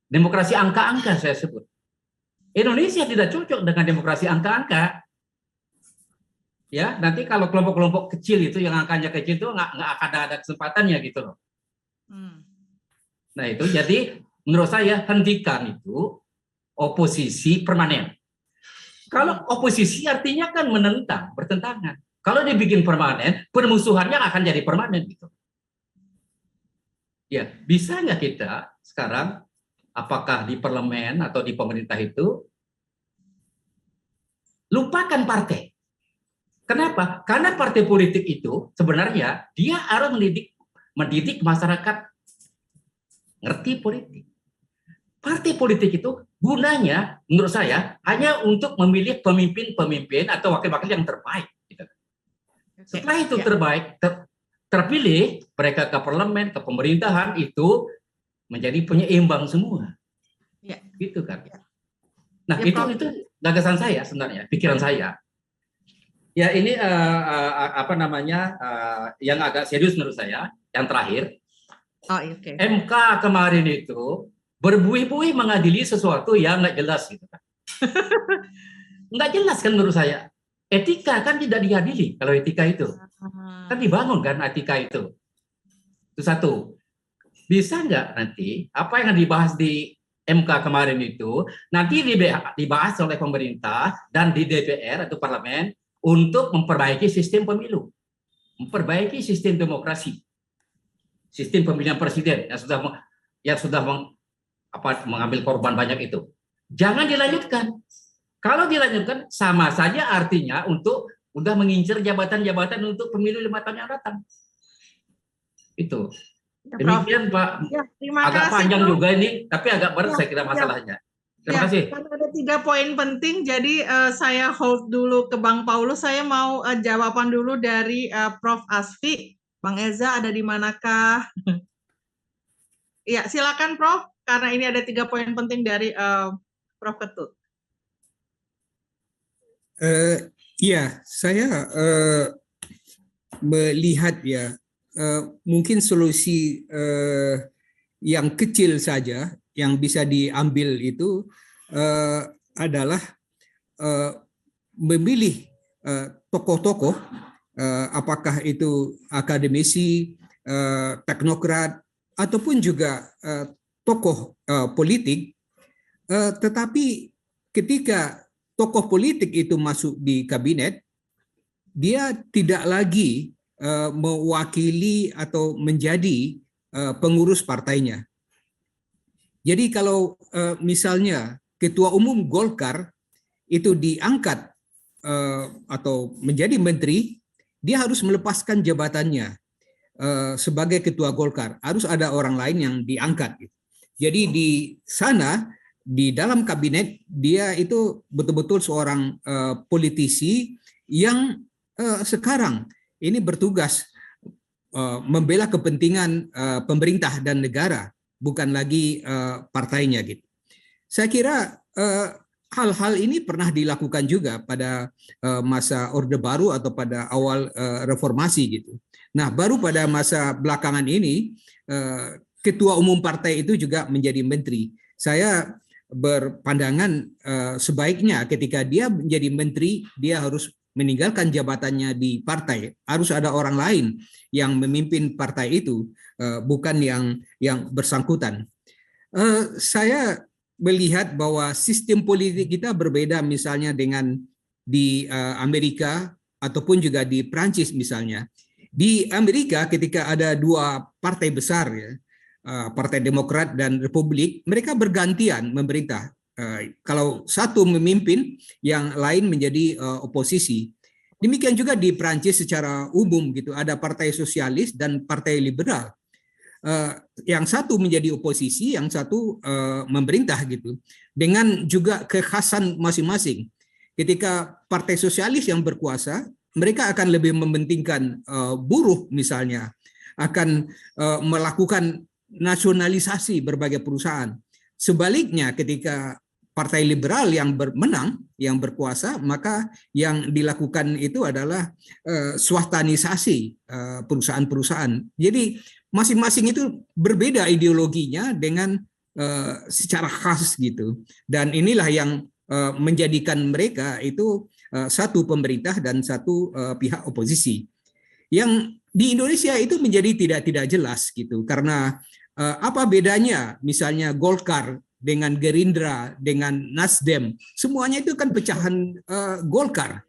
demokrasi angka-angka saya sebut. Indonesia tidak cocok dengan demokrasi angka-angka. Ya, nanti kalau kelompok-kelompok kecil itu yang angkanya kecil itu nggak akan ada kesempatannya gitu loh. Nah itu jadi menurut saya hentikan itu oposisi permanen. Kalau oposisi artinya kan menentang, bertentangan. Kalau dibikin permanen, permusuhannya akan jadi permanen gitu. Ya, bisa nggak kita sekarang, apakah di parlemen atau di pemerintah itu, lupakan partai. Kenapa? Karena partai politik itu sebenarnya dia harus mendidik masyarakat ngerti politik. Partai politik itu gunanya, menurut saya, hanya untuk memilih pemimpin-pemimpin atau wakil-wakil yang terbaik. Gitu. Setelah itu terbaik, terpilih, mereka ke parlemen, ke pemerintahan, itu menjadi penyeimbang semua. Ya. Gitu kan. Nah, ya, itu gagasan saya sebenarnya, pikiran saya. Ya, ini yang agak serius menurut saya, yang terakhir. Okay. MK kemarin itu berbuih-buih mengadili sesuatu yang nggak jelas gitu kan. Nggak jelas kan menurut saya. Etika kan tidak diadili kalau etika itu. Kan dibangun kan etika itu. Itu satu. Bisa nggak nanti apa yang dibahas di MK kemarin itu nanti dibahas oleh pemerintah dan di DPR atau parlemen untuk memperbaiki sistem pemilu, memperbaiki sistem demokrasi, sistem pemilihan presiden yang sudah mengambil korban banyak itu. Jangan dilanjutkan. Kalau dilanjutkan sama saja artinya untuk udah mengincar jabatan-jabatan untuk pemilu 5 tahun yang datang. Itu. Ya, Demikian Pak. Ya, terima Agak kasih, panjang Prof. juga ini, tapi agak berat Ya, saya kira masalahnya. Terima kasih. Karena ada 3 poin penting, jadi saya hold dulu ke Bang Paulus. Saya mau jawaban dulu dari Prof. Asfi. Bang Eza ada di manakah? Ya, silakan Prof. Karena ini ada 3 poin penting dari Prof. Ketut. Ya, saya melihat ya mungkin solusi yang kecil saja yang bisa diambil itu adalah memilih tokoh-tokoh, apakah itu akademisi, teknokrat, ataupun juga tokoh politik, tetapi ketika tokoh politik itu masuk di kabinet, dia tidak lagi mewakili atau menjadi pengurus partainya. Jadi kalau misalnya Ketua Umum Golkar itu diangkat atau menjadi menteri, dia harus melepaskan jabatannya sebagai Ketua Golkar. Harus ada orang lain yang diangkat. Jadi di sana, di dalam kabinet, dia itu betul-betul seorang politisi yang sekarang ini bertugas membela kepentingan pemerintah dan negara, bukan lagi partainya gitu. Saya kira hal-hal ini pernah dilakukan juga pada masa Orde Baru atau pada awal reformasi gitu. Nah, baru pada masa belakangan ini ketua umum partai itu juga menjadi menteri. Saya berpandangan sebaiknya ketika dia menjadi menteri, dia harus meninggalkan jabatannya di partai. Harus ada orang lain yang memimpin partai itu, bukan yang bersangkutan. Saya melihat bahwa sistem politik kita berbeda misalnya dengan di Amerika ataupun juga di Prancis misalnya. Di Amerika ketika ada 2 partai besar ya, Partai Demokrat dan Republik, mereka bergantian memerintah. Kalau satu memimpin, yang lain menjadi oposisi. Demikian juga di Prancis secara umum gitu, ada Partai Sosialis dan Partai Liberal. Yang satu menjadi oposisi, yang satu memerintah gitu. Dengan juga kekhasan masing-masing. Ketika Partai Sosialis yang berkuasa, mereka akan lebih mementingkan buruh misalnya, akan melakukan nasionalisasi berbagai perusahaan. Sebaliknya ketika Partai Liberal yang menang, yang berkuasa, maka yang dilakukan itu adalah swahtanisasi perusahaan-perusahaan. Jadi masing-masing itu berbeda ideologinya dengan secara khas gitu. Dan inilah yang menjadikan mereka itu satu pemerintah dan satu pihak oposisi. Yang di Indonesia itu menjadi tidak jelas gitu, karena apa bedanya misalnya Golkar dengan Gerindra, dengan Nasdem, semuanya itu kan pecahan Golkar.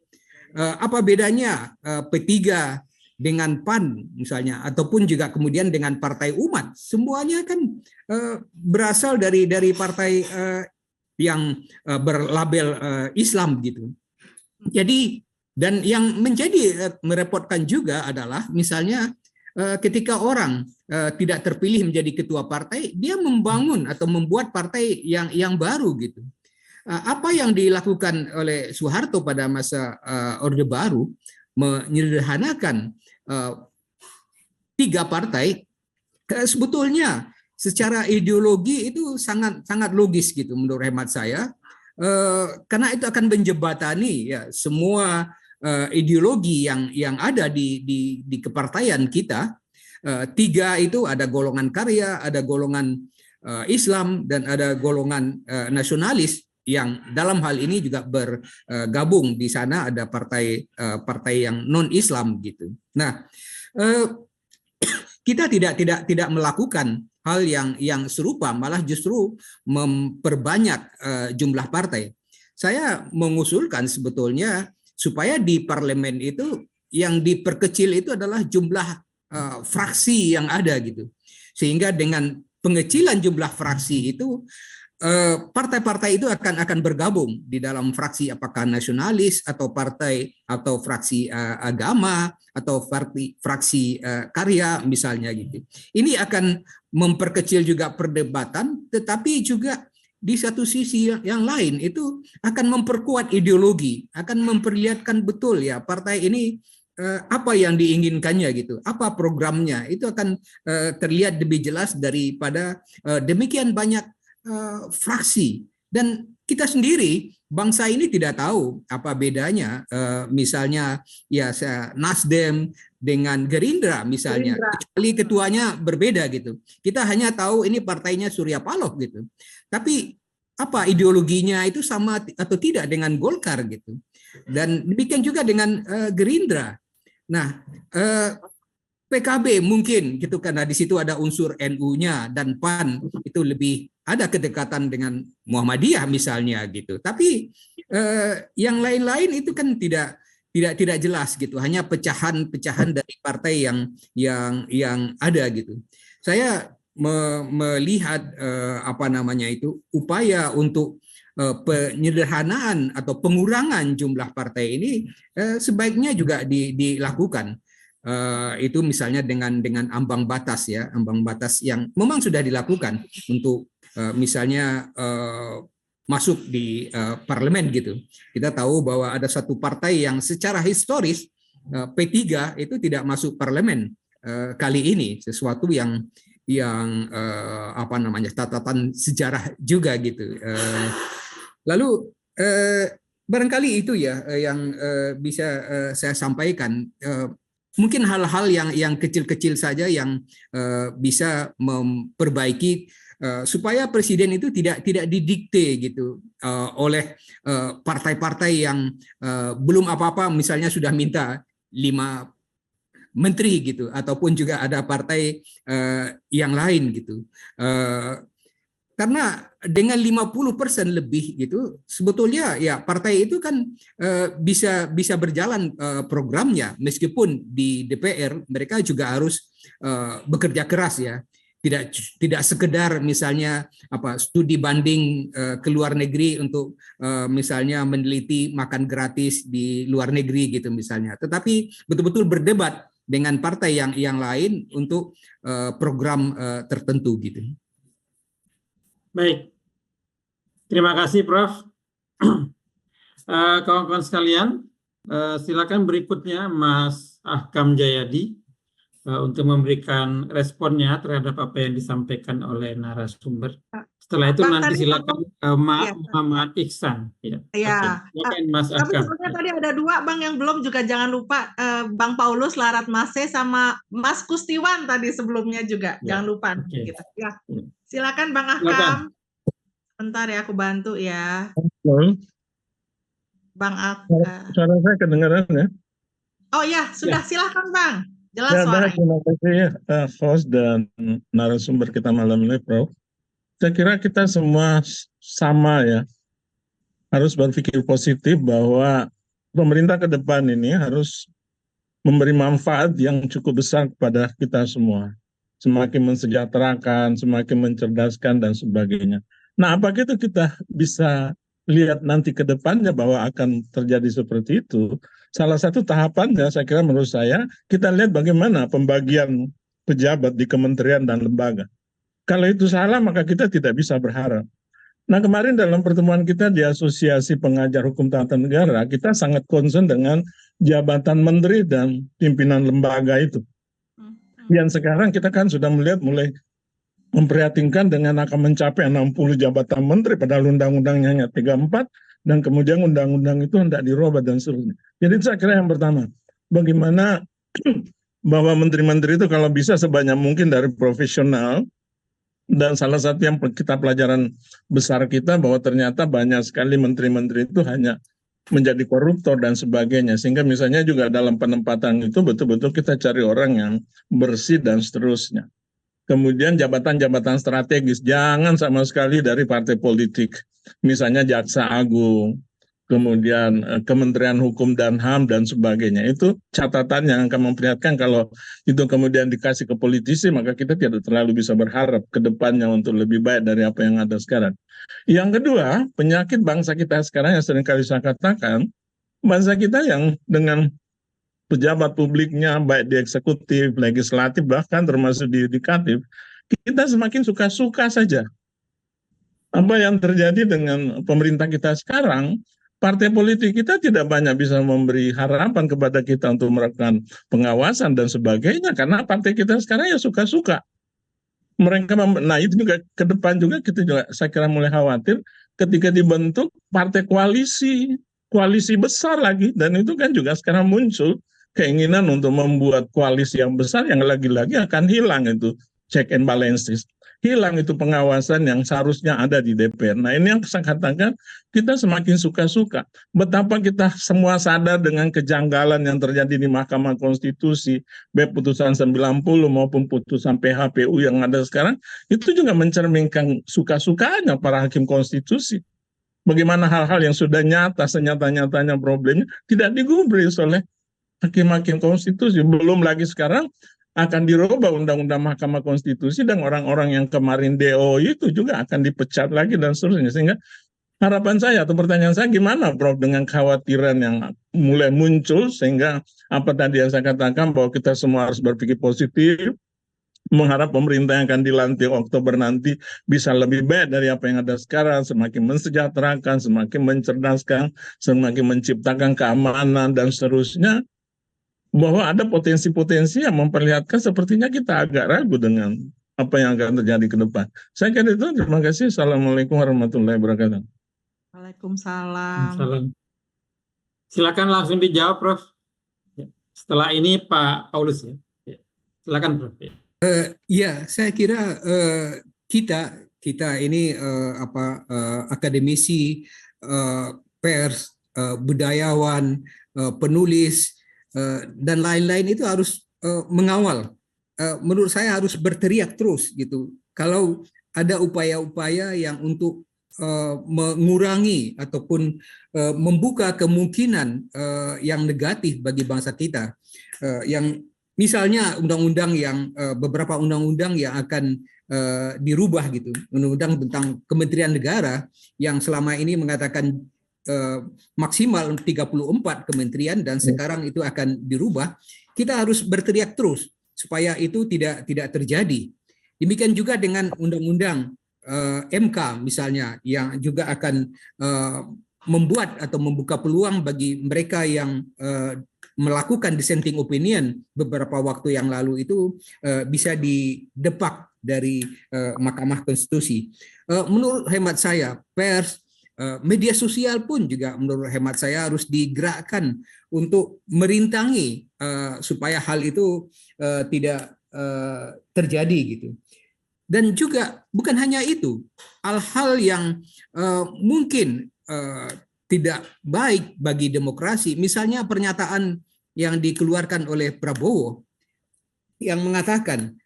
Apa bedanya P3 dengan PAN misalnya, ataupun juga kemudian dengan Partai Umat, semuanya kan berasal dari partai yang berlabel Islam gitu. Jadi, dan yang menjadi merepotkan juga adalah misalnya ketika orang tidak terpilih menjadi ketua partai, dia membangun atau membuat partai yang baru gitu. Apa yang dilakukan oleh Soeharto pada masa Orde Baru, menyederhanakan 3 partai, sebetulnya secara ideologi itu sangat logis gitu menurut hemat saya, karena itu akan menjembatani ya semua ideologi yang ada di kepartaian kita. 3 itu ada golongan karya, ada golongan Islam, dan ada golongan nasionalis. yang dalam hal ini juga bergabung di sana, ada partai yang non Islam gitu. Nah, kita tidak melakukan hal yang serupa, malah justru memperbanyak jumlah partai. Saya mengusulkan sebetulnya supaya di parlemen itu yang diperkecil itu adalah jumlah fraksi yang ada gitu, sehingga dengan pengecilan jumlah fraksi itu partai-partai itu akan bergabung di dalam fraksi, apakah nasionalis atau partai atau fraksi agama atau fraksi karya misalnya gitu. Ini akan memperkecil juga perdebatan, tetapi juga di satu sisi yang lain itu akan memperkuat ideologi, akan memperlihatkan betul ya partai ini apa yang diinginkannya gitu, apa programnya, itu akan terlihat lebih jelas daripada demikian banyak fraksi. Dan kita sendiri bangsa ini tidak tahu apa bedanya misalnya ya Nasdem dengan Gerindra misalnya, kecuali ketuanya berbeda gitu. Kita hanya tahu ini partainya Surya Paloh gitu, tapi apa ideologinya itu sama atau tidak dengan Golkar gitu. Dan demikian juga dengan Gerindra. Nah, PKB mungkin gitu, karena di situ ada unsur NU-nya, dan PAN itu lebih ada kedekatan dengan Muhammadiyah misalnya gitu. Tapi yang lain-lain itu kan tidak jelas gitu, hanya pecahan-pecahan dari partai yang ada gitu. Saya melihat upaya untuk penyederhanaan atau pengurangan jumlah partai ini sebaiknya juga dilakukan. Itu misalnya dengan ambang batas ya, ambang batas yang memang sudah dilakukan untuk misalnya masuk di parlemen gitu. Kita tahu bahwa ada satu partai yang secara historis P3 itu tidak masuk parlemen kali ini, sesuatu yang catatan sejarah juga gitu. Lalu barangkali itu ya yang bisa saya sampaikan. Mungkin hal-hal yang kecil-kecil saja yang bisa memperbaiki supaya presiden itu tidak didikte gitu oleh partai-partai yang belum apa-apa, misalnya sudah minta 5 menteri gitu, ataupun juga ada partai yang lain gitu. Karena dengan 50% lebih gitu, sebetulnya ya partai itu kan bisa berjalan programnya, meskipun di DPR mereka juga harus bekerja keras ya. Tidak sekedar misalnya studi banding ke luar negeri untuk misalnya meneliti makan gratis di luar negeri gitu misalnya, tetapi betul-betul berdebat dengan partai yang lain untuk program tertentu gitu. Baik, terima kasih Prof. Kawan-kawan sekalian, silakan berikutnya Mas Ahkam Jayadi untuk memberikan responnya terhadap apa yang disampaikan oleh narasumber. Setelah itu nanti silakan Muhammad Iksan. Ya. Silakan Mas Tapi Ahkam. sebenarnya tadi ada 2 Bang yang belum, juga jangan lupa Bang Paulus Larat Mase sama Mas Kustiwan tadi sebelumnya juga, jangan lupa. Gitu. Ya. Silakan Bang Ahkam. Bentar ya, aku bantu ya. Bang Ahkam. Suara saya kedengaran ya? Oh ya, sudah. Silakan Bang. Jelas suaranya. Terima kasih host dan narasumber kita malam ini, Prof. Saya kira kita semua sama ya, harus berpikir positif bahwa pemerintah ke depan ini harus memberi manfaat yang cukup besar kepada kita semua. Semakin mensejahterakan, semakin mencerdaskan, dan sebagainya. Nah, apakah itu kita bisa lihat nanti ke depannya bahwa akan terjadi seperti itu? Salah satu tahapannya, saya kira menurut saya, kita lihat bagaimana pembagian pejabat di kementerian dan lembaga. Kalau itu salah, maka kita tidak bisa berharap. Nah, kemarin dalam pertemuan kita di Asosiasi Pengajar Hukum Tata Negara, kita sangat concern dengan jabatan menteri dan pimpinan lembaga itu. Yang sekarang kita kan sudah melihat mulai memprihatinkan dengan akan mencapai 60 jabatan menteri, padahal undang-undangnya hanya 34, dan kemudian undang-undang itu hendak dirubah dan seterusnya. Jadi saya kira yang pertama, bagaimana bahwa menteri-menteri itu kalau bisa sebanyak mungkin dari profesional, Dan salah satu yang kita pelajaran besar kita bahwa ternyata banyak sekali menteri-menteri itu hanya menjadi koruptor dan sebagainya. Sehingga misalnya juga dalam penempatan itu betul-betul kita cari orang yang bersih dan seterusnya. Kemudian jabatan-jabatan strategis, jangan sama sekali dari partai politik. Misalnya Jaksa Agung, kemudian Kementerian Hukum dan HAM dan sebagainya. Itu catatan yang akan memperlihatkan kalau itu kemudian dikasih ke politisi, maka kita tidak terlalu bisa berharap ke depannya untuk lebih baik dari apa yang ada sekarang. Yang kedua, penyakit bangsa kita sekarang yang seringkali saya katakan, bangsa kita yang dengan pejabat publiknya, baik di eksekutif, legislatif, bahkan termasuk di yudikatif, kita semakin suka-suka saja. Apa yang terjadi dengan pemerintah kita sekarang, partai politik kita tidak banyak bisa memberi harapan kepada kita untuk melakukan pengawasan dan sebagainya, karena partai kita sekarang ya suka-suka. Mereka, nah itu juga ke depan juga kita juga saya kira mulai khawatir ketika dibentuk partai koalisi besar lagi, dan itu kan juga sekarang muncul keinginan untuk membuat koalisi yang besar yang lagi-lagi akan hilang itu check and balances, hilang itu pengawasan yang seharusnya ada di DPR. Nah ini yang saya katakan, kita semakin suka-suka. Betapa kita semua sadar dengan kejanggalan yang terjadi di Mahkamah Konstitusi, baik putusan 90 maupun putusan PHPU yang ada sekarang, itu juga mencerminkan suka-sukanya para hakim konstitusi. Bagaimana hal-hal yang sudah nyata, senyata-nyatanya problemnya, tidak digubris oleh hakim-hakim konstitusi. Belum lagi sekarang akan dirubah undang-undang Mahkamah Konstitusi dan orang-orang yang kemarin DO itu juga akan dipecat lagi dan seterusnya. Sehingga harapan saya atau pertanyaan saya, gimana Prof dengan kekhawatiran yang mulai muncul, sehingga apa tadi yang saya katakan bahwa kita semua harus berpikir positif, mengharap pemerintah yang akan dilantik Oktober nanti bisa lebih baik dari apa yang ada sekarang, semakin mensejahterakan, semakin mencerdaskan, semakin menciptakan keamanan dan seterusnya, bahwa ada potensi-potensi yang memperlihatkan sepertinya kita agak ragu dengan apa yang akan terjadi ke depan. Saya kira itu, terima kasih. Assalamualaikum warahmatullahi wabarakatuh. Waalaikumsalam. Salam. Silakan langsung dijawab, Prof. Setelah ini Pak Paulus ya. Silakan, Prof. Ya, saya kira kita ini akademisi, pers, budayawan, penulis, dan lain-lain itu harus mengawal. Menurut saya harus berteriak terus gitu. Kalau ada upaya-upaya yang untuk mengurangi ataupun membuka kemungkinan yang negatif bagi bangsa kita, yang misalnya undang-undang yang beberapa undang-undang yang akan dirubah gitu, undang-undang tentang Kementerian Negara yang selama ini mengatakan maksimal 34 kementerian dan sekarang itu akan dirubah. Kita harus berteriak terus supaya itu tidak terjadi. Demikian juga dengan undang-undang MK misalnya yang juga akan membuat atau membuka peluang bagi mereka yang melakukan dissenting opinion beberapa waktu yang lalu itu bisa didepak dari Mahkamah Konstitusi. Menurut hemat saya, pers, media sosial pun juga menurut hemat saya harus digerakkan untuk merintangi supaya hal itu tidak terjadi gitu. Dan juga bukan hanya itu, hal-hal yang mungkin tidak baik bagi demokrasi, misalnya pernyataan yang dikeluarkan oleh Prabowo yang mengatakan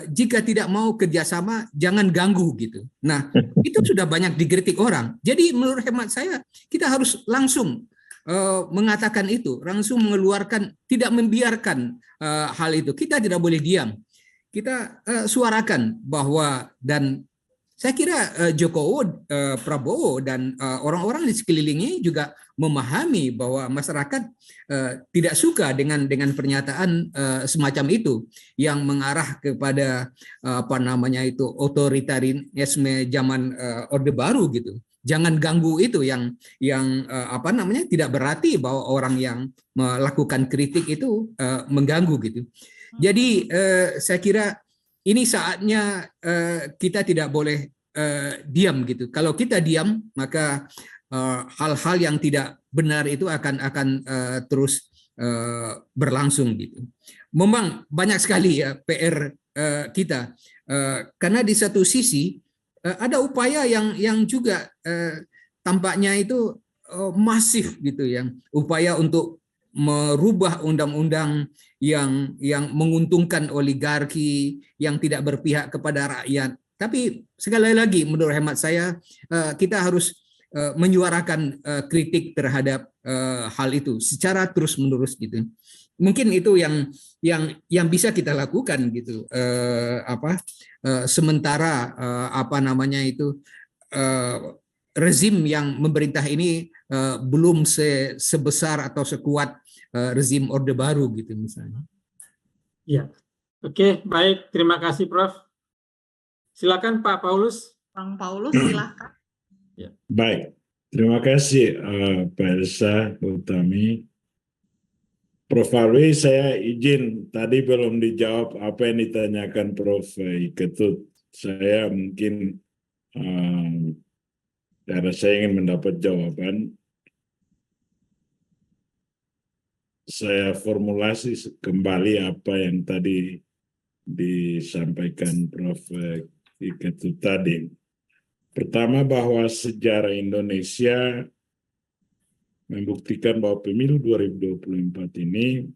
jika tidak mau kerjasama jangan ganggu gitu. Nah itu sudah banyak dikritik orang. Jadi menurut hemat saya kita harus langsung mengatakan itu, langsung mengeluarkan, tidak membiarkan hal itu. Kita tidak boleh diam. Kita suarakan bahwa, dan saya kira Prabowo dan orang-orang di sekelilingnya juga memahami bahwa masyarakat tidak suka dengan pernyataan semacam itu yang mengarah kepada otoritarianisme zaman Orde Baru gitu. Jangan ganggu itu yang tidak berarti bahwa orang yang melakukan kritik itu mengganggu gitu. Jadi saya kira ini saatnya kita tidak boleh diam gitu. Kalau kita diam, maka hal-hal yang tidak benar itu akan terus berlangsung gitu. Memang banyak sekali ya PR kita. Karena di satu sisi ada upaya yang juga tampaknya itu masif gitu, yang upaya untuk merubah undang-undang yang menguntungkan oligarki, yang tidak berpihak kepada rakyat. Tapi sekali lagi menurut hemat saya kita harus menyuarakan kritik terhadap hal itu secara terus-menerus gitu. Mungkin itu yang bisa kita lakukan gitu. Sementara rezim yang memerintah ini belum sebesar atau sekuat rezim Orde Baru gitu misalnya. Ya, oke, baik, terima kasih Prof. Silakan Pak Paulus. Bang Paulus, silakan. Ya. Baik, terima kasih Pak Elsa Utami. Prof. Alwi, saya izin tadi belum dijawab apa yang ditanyakan Prof. Ketut. Saya mungkin karena saya ingin mendapat jawaban, saya formulasi kembali apa yang tadi disampaikan Prof. Ketut tadi. Pertama, bahwa sejarah Indonesia membuktikan bahwa pemilu 2024 ini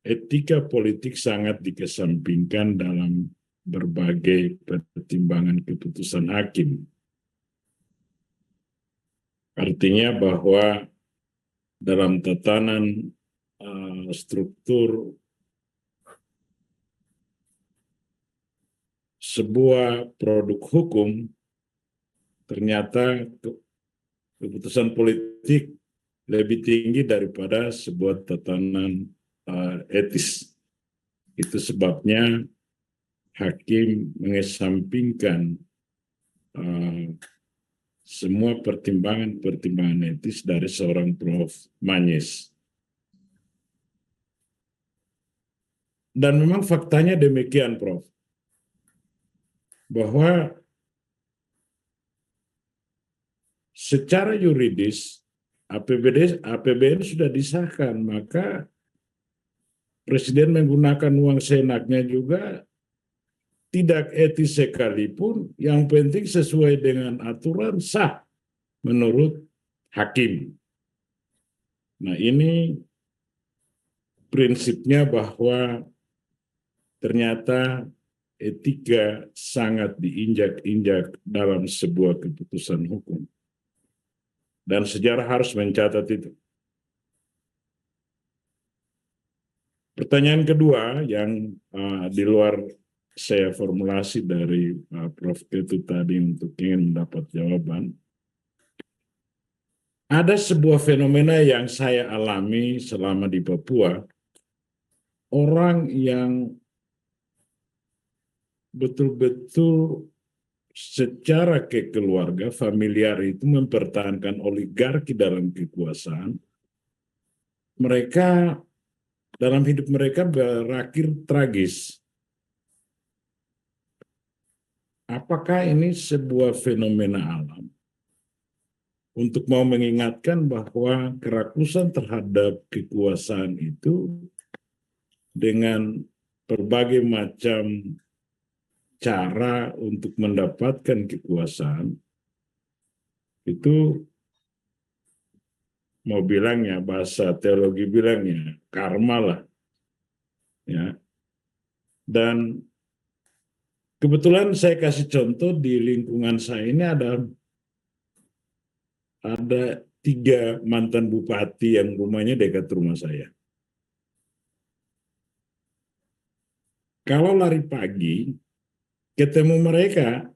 etika politik sangat dikesampingkan dalam berbagai pertimbangan keputusan hakim. Artinya bahwa dalam tatanan struktur sebuah produk hukum, ternyata keputusan politik lebih tinggi daripada sebuah tatanan etis. Itu sebabnya hakim mengesampingkan semua pertimbangan etis dari seorang Prof. Manyes. Dan memang faktanya demikian, Prof. Bahwa secara yuridis APBN sudah disahkan, maka Presiden menggunakan uang seenaknya juga tidak etis sekalipun, yang penting sesuai dengan aturan sah menurut hakim. Nah, ini prinsipnya bahwa ternyata etika sangat diinjak-injak dalam sebuah keputusan hukum. Dan sejarah harus mencatat itu. Pertanyaan kedua yang di luar saya formulasi dari Prof. Ketut tadi untuk ingin mendapat jawaban. Ada sebuah fenomena yang saya alami selama di Papua. Orang yang betul-betul secara kekeluarga, familiar itu mempertahankan oligarki dalam kekuasaan, mereka dalam hidup mereka berakhir tragis. Apakah ini sebuah fenomena alam? Untuk mau mengingatkan bahwa kerakusan terhadap kekuasaan itu dengan berbagai macam cara untuk mendapatkan kekuasaan itu mau bilangnya, bahasa teologi bilangnya karma lah, ya. Dan kebetulan saya kasih contoh di lingkungan saya ini ada 3 mantan bupati yang rumahnya dekat rumah saya. Kalau lari pagi ketemu mereka,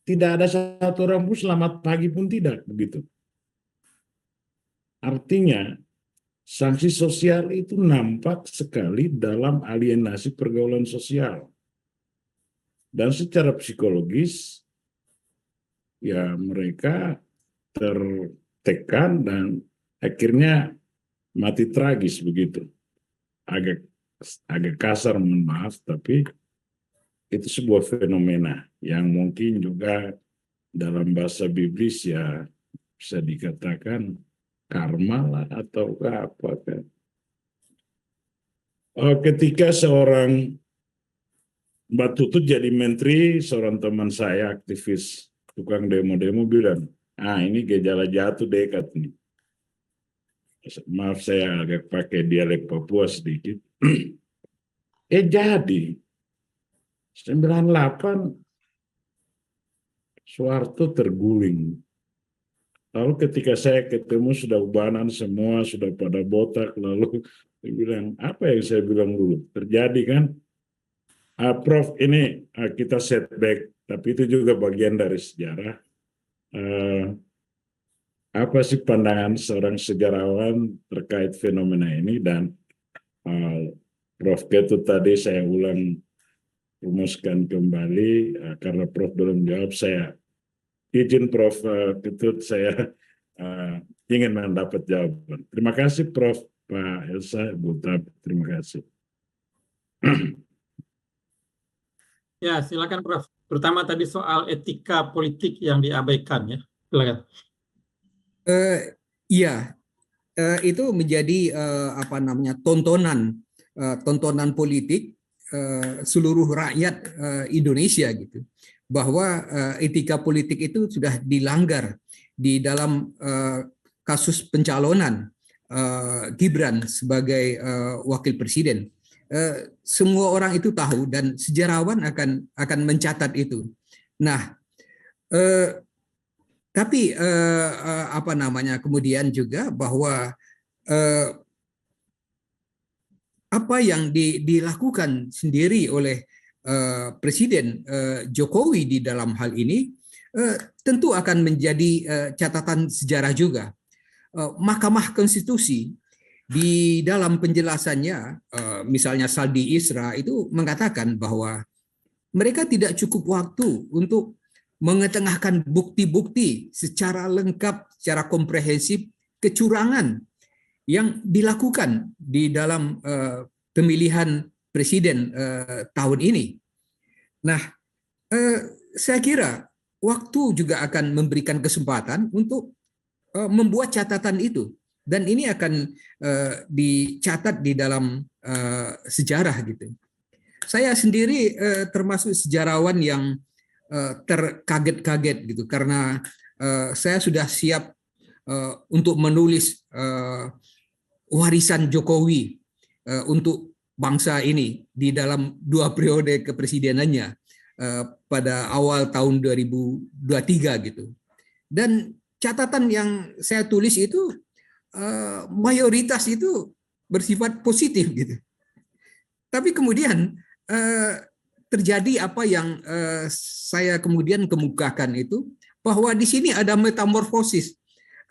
tidak ada satu orang pun selamat pagi pun tidak, begitu. Artinya, sanksi sosial itu nampak sekali dalam alienasi pergaulan sosial. Dan secara psikologis, ya mereka tertekan dan akhirnya mati tragis begitu. Agak kasar, mohon maaf, tapi itu sebuah fenomena yang mungkin juga dalam bahasa biblis ya bisa dikatakan karma lah atau apa kan. ketika seorang Mbak Tutut jadi menteri, seorang teman saya aktivis tukang demo-demo bilang, ini gejala jatuh dekat nih. Maaf saya agak pakai dialek Papua sedikit. Jadi 98 Soeharto terguling. Lalu ketika saya ketemu sudah ubanan semua, sudah pada botak, lalu saya bilang, apa yang saya bilang dulu? Terjadi kan? Prof, ini kita setback, tapi itu juga bagian dari sejarah. Apa sih pandangan seorang sejarawan terkait fenomena ini? Dan Prof Ketut tadi saya ulang rumuskan kembali, karena Prof belum jawab, saya izin Prof Ketut, saya ingin mendapat jawaban. Terima kasih Prof, Pak Elsa, Bu Tab, terima kasih. Ya, silakan Prof. Terutama tadi soal etika politik yang diabaikan ya. Silakan. Iya, itu menjadi tontonan politik seluruh rakyat Indonesia gitu, bahwa etika politik itu sudah dilanggar di dalam kasus pencalonan Gibran sebagai wakil presiden. Semua orang itu tahu dan sejarawan akan mencatat itu. Nah, tapi kemudian juga bahwa apa yang dilakukan sendiri oleh Presiden Jokowi di dalam hal ini tentu akan menjadi catatan sejarah juga. Mahkamah Konstitusi di dalam penjelasannya, misalnya Saldi Isra itu mengatakan bahwa mereka tidak cukup waktu untuk mengetengahkan bukti-bukti secara lengkap, secara komprehensif kecurangan yang dilakukan di dalam pemilihan presiden tahun ini. Nah, saya kira waktu juga akan memberikan kesempatan untuk membuat catatan itu. Dan ini akan dicatat di dalam sejarah gitu. Saya sendiri termasuk sejarawan yang terkaget-kaget gitu, karena saya sudah siap untuk menulis warisan Jokowi untuk bangsa ini di dalam 2 periode kepresidenannya pada awal tahun 2023 gitu. Dan catatan yang saya tulis itu mayoritas itu bersifat positif gitu. Tapi kemudian terjadi apa yang saya kemudian kemukakan itu, bahwa di sini ada metamorfosis,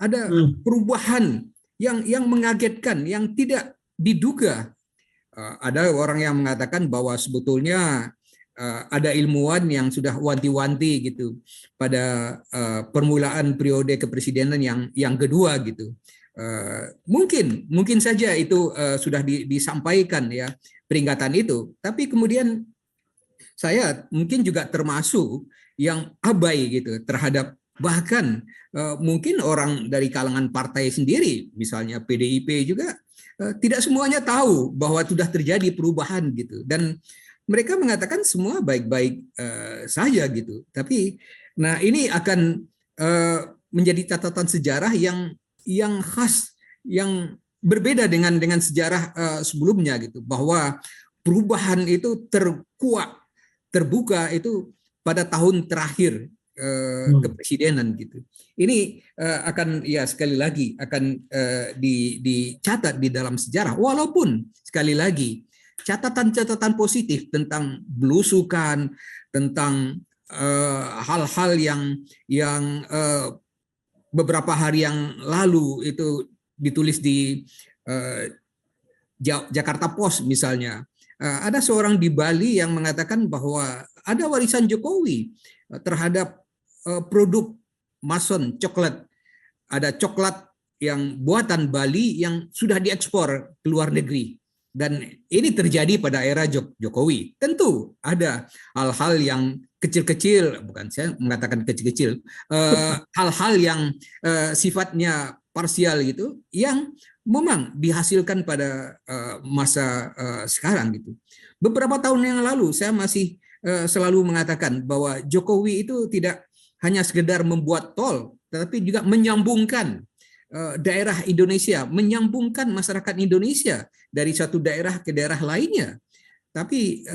ada perubahan yang mengagetkan, yang tidak diduga. Ada orang yang mengatakan bahwa sebetulnya ada ilmuwan yang sudah wanti-wanti gitu pada permulaan periode kepresidenan yang kedua gitu. Mungkin saja itu sudah disampaikan ya peringatan itu, tapi kemudian saya mungkin juga termasuk yang abai gitu terhadap, bahkan mungkin orang dari kalangan partai sendiri, misalnya PDIP juga tidak semuanya tahu bahwa sudah terjadi perubahan gitu, dan mereka mengatakan semua baik-baik saja gitu. Tapi nah ini akan menjadi catatan sejarah yang khas, yang berbeda dengan sejarah sebelumnya gitu, bahwa perubahan itu terbuka itu pada tahun terakhir kepresidenan gitu. Ini akan ya sekali lagi akan dicatat di dalam sejarah, walaupun sekali lagi catatan-catatan positif tentang belusukan, tentang hal-hal yang beberapa hari yang lalu itu ditulis di Jakarta Post misalnya. Ada seorang di Bali yang mengatakan bahwa ada warisan Jokowi terhadap produk Mason coklat. Ada coklat yang buatan Bali yang sudah diekspor ke luar negeri. Dan ini terjadi pada era Jokowi. Tentu ada hal-hal yang kecil-kecil, bukan saya mengatakan kecil-kecil, hal-hal yang sifatnya parsial gitu yang memang dihasilkan pada masa sekarang gitu. Beberapa tahun yang lalu saya masih selalu mengatakan bahwa Jokowi itu tidak hanya sekedar membuat tol, tetapi juga menyambungkan daerah Indonesia, menyambungkan masyarakat Indonesia dari satu daerah ke daerah lainnya. Tapi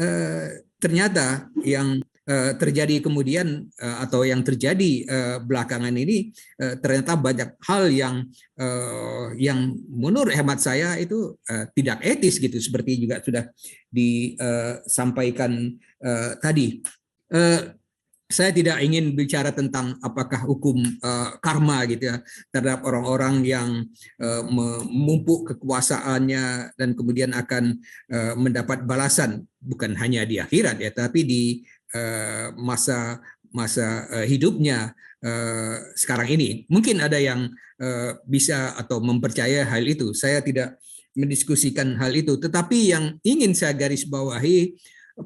ternyata yang terjadi kemudian atau yang terjadi belakangan ini ternyata banyak hal yang menurut hemat saya itu tidak etis gitu, seperti juga sudah disampaikan tadi. Saya tidak ingin bicara tentang apakah hukum karma gitu ya terhadap orang-orang yang memumpuk kekuasaannya dan kemudian akan mendapat balasan bukan hanya di akhirat ya, tapi di masa hidupnya sekarang ini. Mungkin ada yang bisa atau mempercayai hal itu. Saya tidak mendiskusikan hal itu, tetapi yang ingin saya garis bawahi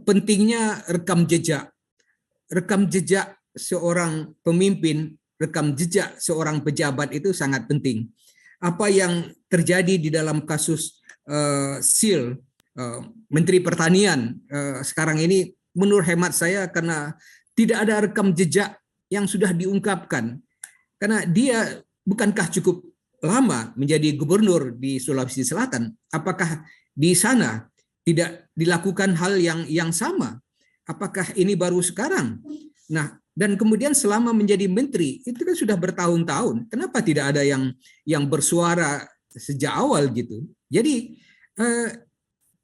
pentingnya rekam jejak seorang pemimpin, rekam jejak seorang pejabat itu sangat penting. Apa yang terjadi di dalam kasus SEAL, Menteri Pertanian sekarang ini, menurut hemat saya karena tidak ada rekam jejak yang sudah diungkapkan. Karena dia bukankah cukup lama menjadi gubernur di Sulawesi Selatan? Apakah di sana tidak dilakukan hal yang sama? Apakah ini baru sekarang? Nah, dan kemudian selama menjadi menteri itu kan sudah bertahun-tahun. Kenapa tidak ada yang bersuara sejak awal gitu? Jadi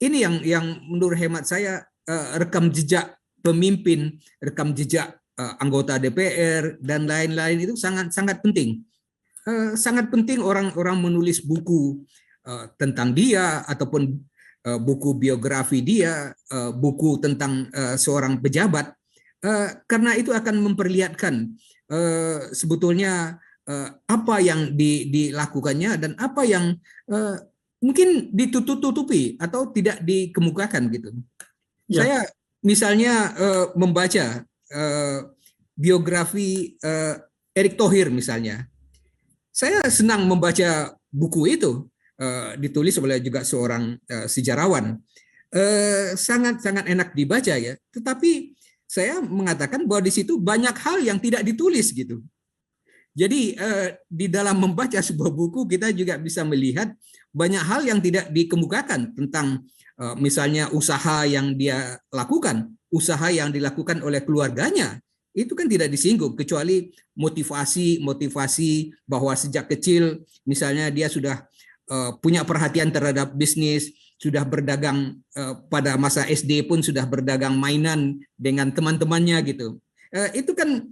ini yang menurut hemat saya rekam jejak pemimpin, rekam jejak anggota DPR dan lain-lain itu sangat penting. Sangat penting orang-orang menulis buku tentang dia ataupun buku biografi dia, buku tentang seorang pejabat, karena itu akan memperlihatkan sebetulnya apa yang dilakukannya dan apa yang mungkin ditutup-tutupi atau tidak dikemukakan gitu. Ya. Saya misalnya membaca biografi Erick Thohir misalnya, saya senang membaca buku itu. Ditulis oleh juga seorang sejarawan, sangat enak dibaca ya. Tetapi saya mengatakan bahwa di situ banyak hal yang tidak ditulis gitu. Jadi di dalam membaca sebuah buku kita juga bisa melihat banyak hal yang tidak dikemukakan tentang misalnya usaha yang dia lakukan, usaha yang dilakukan oleh keluarganya. Itu kan tidak disinggung, kecuali motivasi bahwa sejak kecil misalnya dia sudah punya perhatian terhadap bisnis, sudah berdagang pada masa SD pun sudah berdagang mainan dengan teman-temannya gitu. Itu kan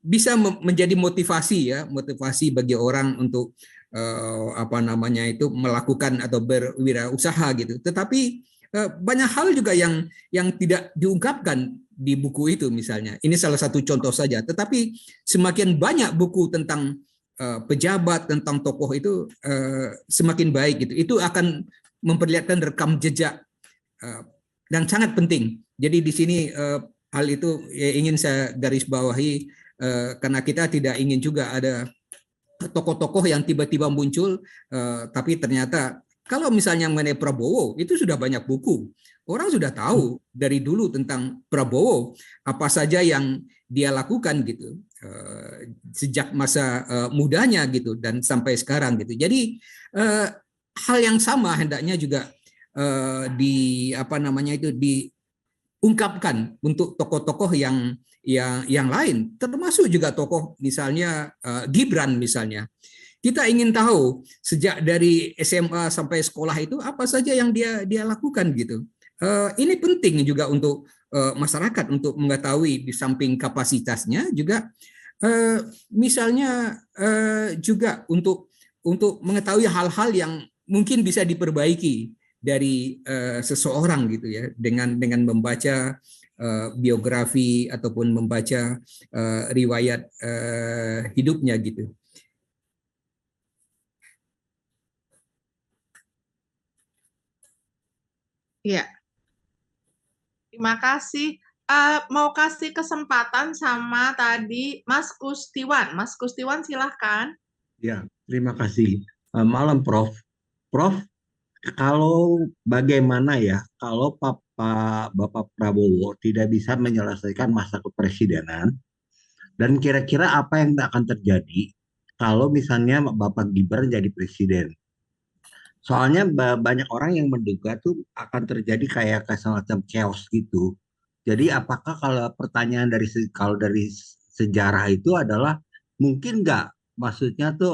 bisa menjadi motivasi bagi orang untuk melakukan atau berwirausaha gitu. Tetapi banyak hal juga yang tidak diungkapkan di buku itu misalnya. Ini salah satu contoh saja. Tetapi semakin banyak buku tentang pejabat, tentang tokoh itu semakin baik gitu. Itu akan memperlihatkan rekam jejak dan sangat penting. Jadi di sini hal itu ingin saya garis bawahi karena kita tidak ingin juga ada tokoh-tokoh yang tiba-tiba muncul tapi ternyata kalau misalnya mengenai Prabowo itu sudah banyak buku. Orang sudah tahu dari dulu tentang Prabowo apa saja yang dia lakukan gitu. Sejak masa mudanya gitu dan sampai sekarang gitu. Jadi hal yang sama hendaknya juga diungkapkan untuk tokoh-tokoh yang lain, termasuk juga tokoh misalnya Gibran misalnya. Kita ingin tahu sejak dari SMA sampai sekolah itu apa saja yang dia lakukan gitu. Ini penting juga untuk masyarakat untuk mengetahui di samping kapasitasnya juga misalnya juga untuk mengetahui hal-hal yang mungkin bisa diperbaiki dari seseorang gitu ya dengan membaca biografi ataupun membaca riwayat hidupnya gitu. Iya. Terima kasih. Mau kasih kesempatan sama tadi Mas Kustiwan. Mas Kustiwan silahkan. Ya, Terima kasih. Malam Prof. Prof, kalau bagaimana ya kalau Bapak Prabowo tidak bisa menyelesaikan masa kepresidenan dan kira-kira apa yang akan terjadi kalau misalnya Bapak Gibran jadi presiden? Soalnya banyak orang yang menduga tuh akan terjadi kayak semacam chaos gitu. Jadi apakah kalau pertanyaan kalau dari sejarah itu adalah mungkin nggak maksudnya tuh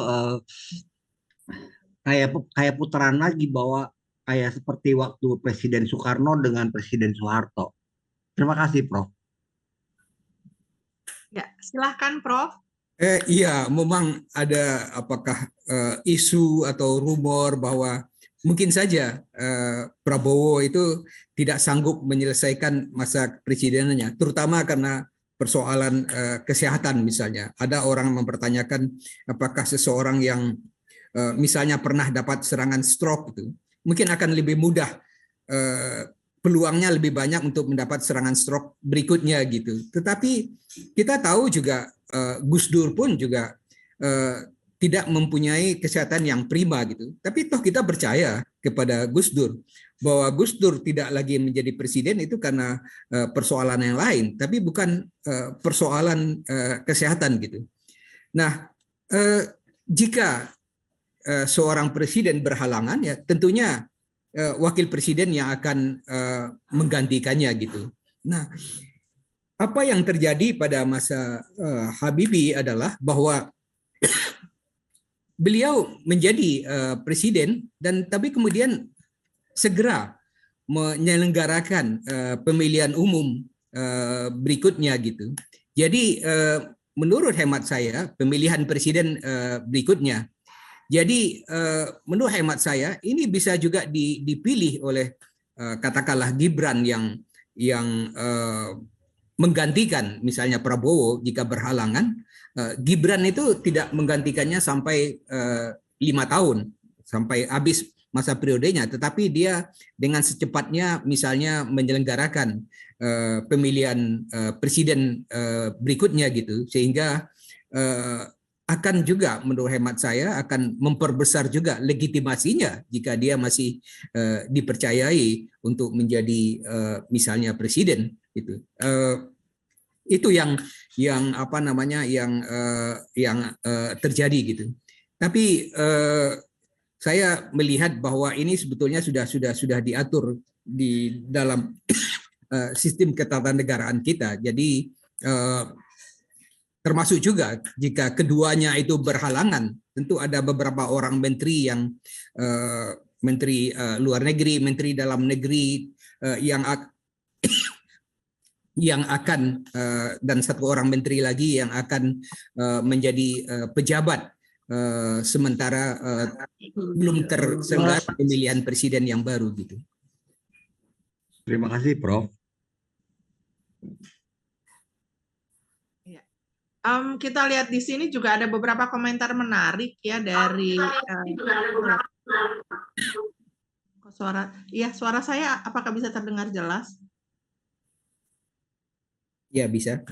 kayak putaran lagi bahwa kayak seperti waktu Presiden Soekarno dengan Presiden Soeharto. Terima kasih, Prof. Ya, silahkan Prof. Iya, memang ada apakah isu atau rumor bahwa mungkin saja Prabowo itu tidak sanggup menyelesaikan masa presidenannya, terutama karena persoalan kesehatan misalnya. Ada orang mempertanyakan apakah seseorang yang misalnya pernah dapat serangan stroke itu mungkin akan lebih mudah, peluangnya lebih banyak untuk mendapat serangan stroke berikutnya gitu. Tetapi kita tahu juga Gus Dur pun juga tidak mempunyai kesehatan yang prima gitu. Tapi toh kita percaya kepada Gus Dur bahwa Gus Dur tidak lagi menjadi presiden itu karena persoalan yang lain, tapi bukan persoalan kesehatan gitu. Nah, jika seorang presiden berhalangan, ya tentunya wakil presiden yang akan menggantikannya gitu. Nah, apa yang terjadi pada masa Habibie adalah bahwa beliau menjadi presiden dan tapi kemudian segera menyelenggarakan pemilihan umum berikutnya gitu. Jadi menurut hemat saya pemilihan presiden berikutnya. Jadi menurut hemat saya ini bisa juga dipilih oleh katakanlah Gibran yang menggantikan misalnya Prabowo jika berhalangan. Gibran itu tidak menggantikannya sampai 5 tahun sampai habis masa periodenya, tetapi dia dengan secepatnya misalnya menyelenggarakan pemilihan presiden berikutnya gitu, sehingga akan juga menurut hemat saya akan memperbesar juga legitimasinya jika dia masih dipercayai untuk menjadi misalnya presiden gitu. Itu yang apa namanya yang terjadi gitu. Tapi saya melihat bahwa ini sebetulnya sudah diatur di dalam sistem ketatanegaraan kita. Jadi termasuk juga jika keduanya itu berhalangan, tentu ada beberapa orang menteri yang menteri luar negeri, menteri dalam negeri yang akan dan satu orang menteri lagi yang akan menjadi pejabat sementara belum terselenggara pemilihan presiden yang baru gitu. Terima kasih, Prof. Kita lihat di sini juga ada beberapa komentar menarik ya dari suara saya apakah bisa terdengar jelas? Ya bisa.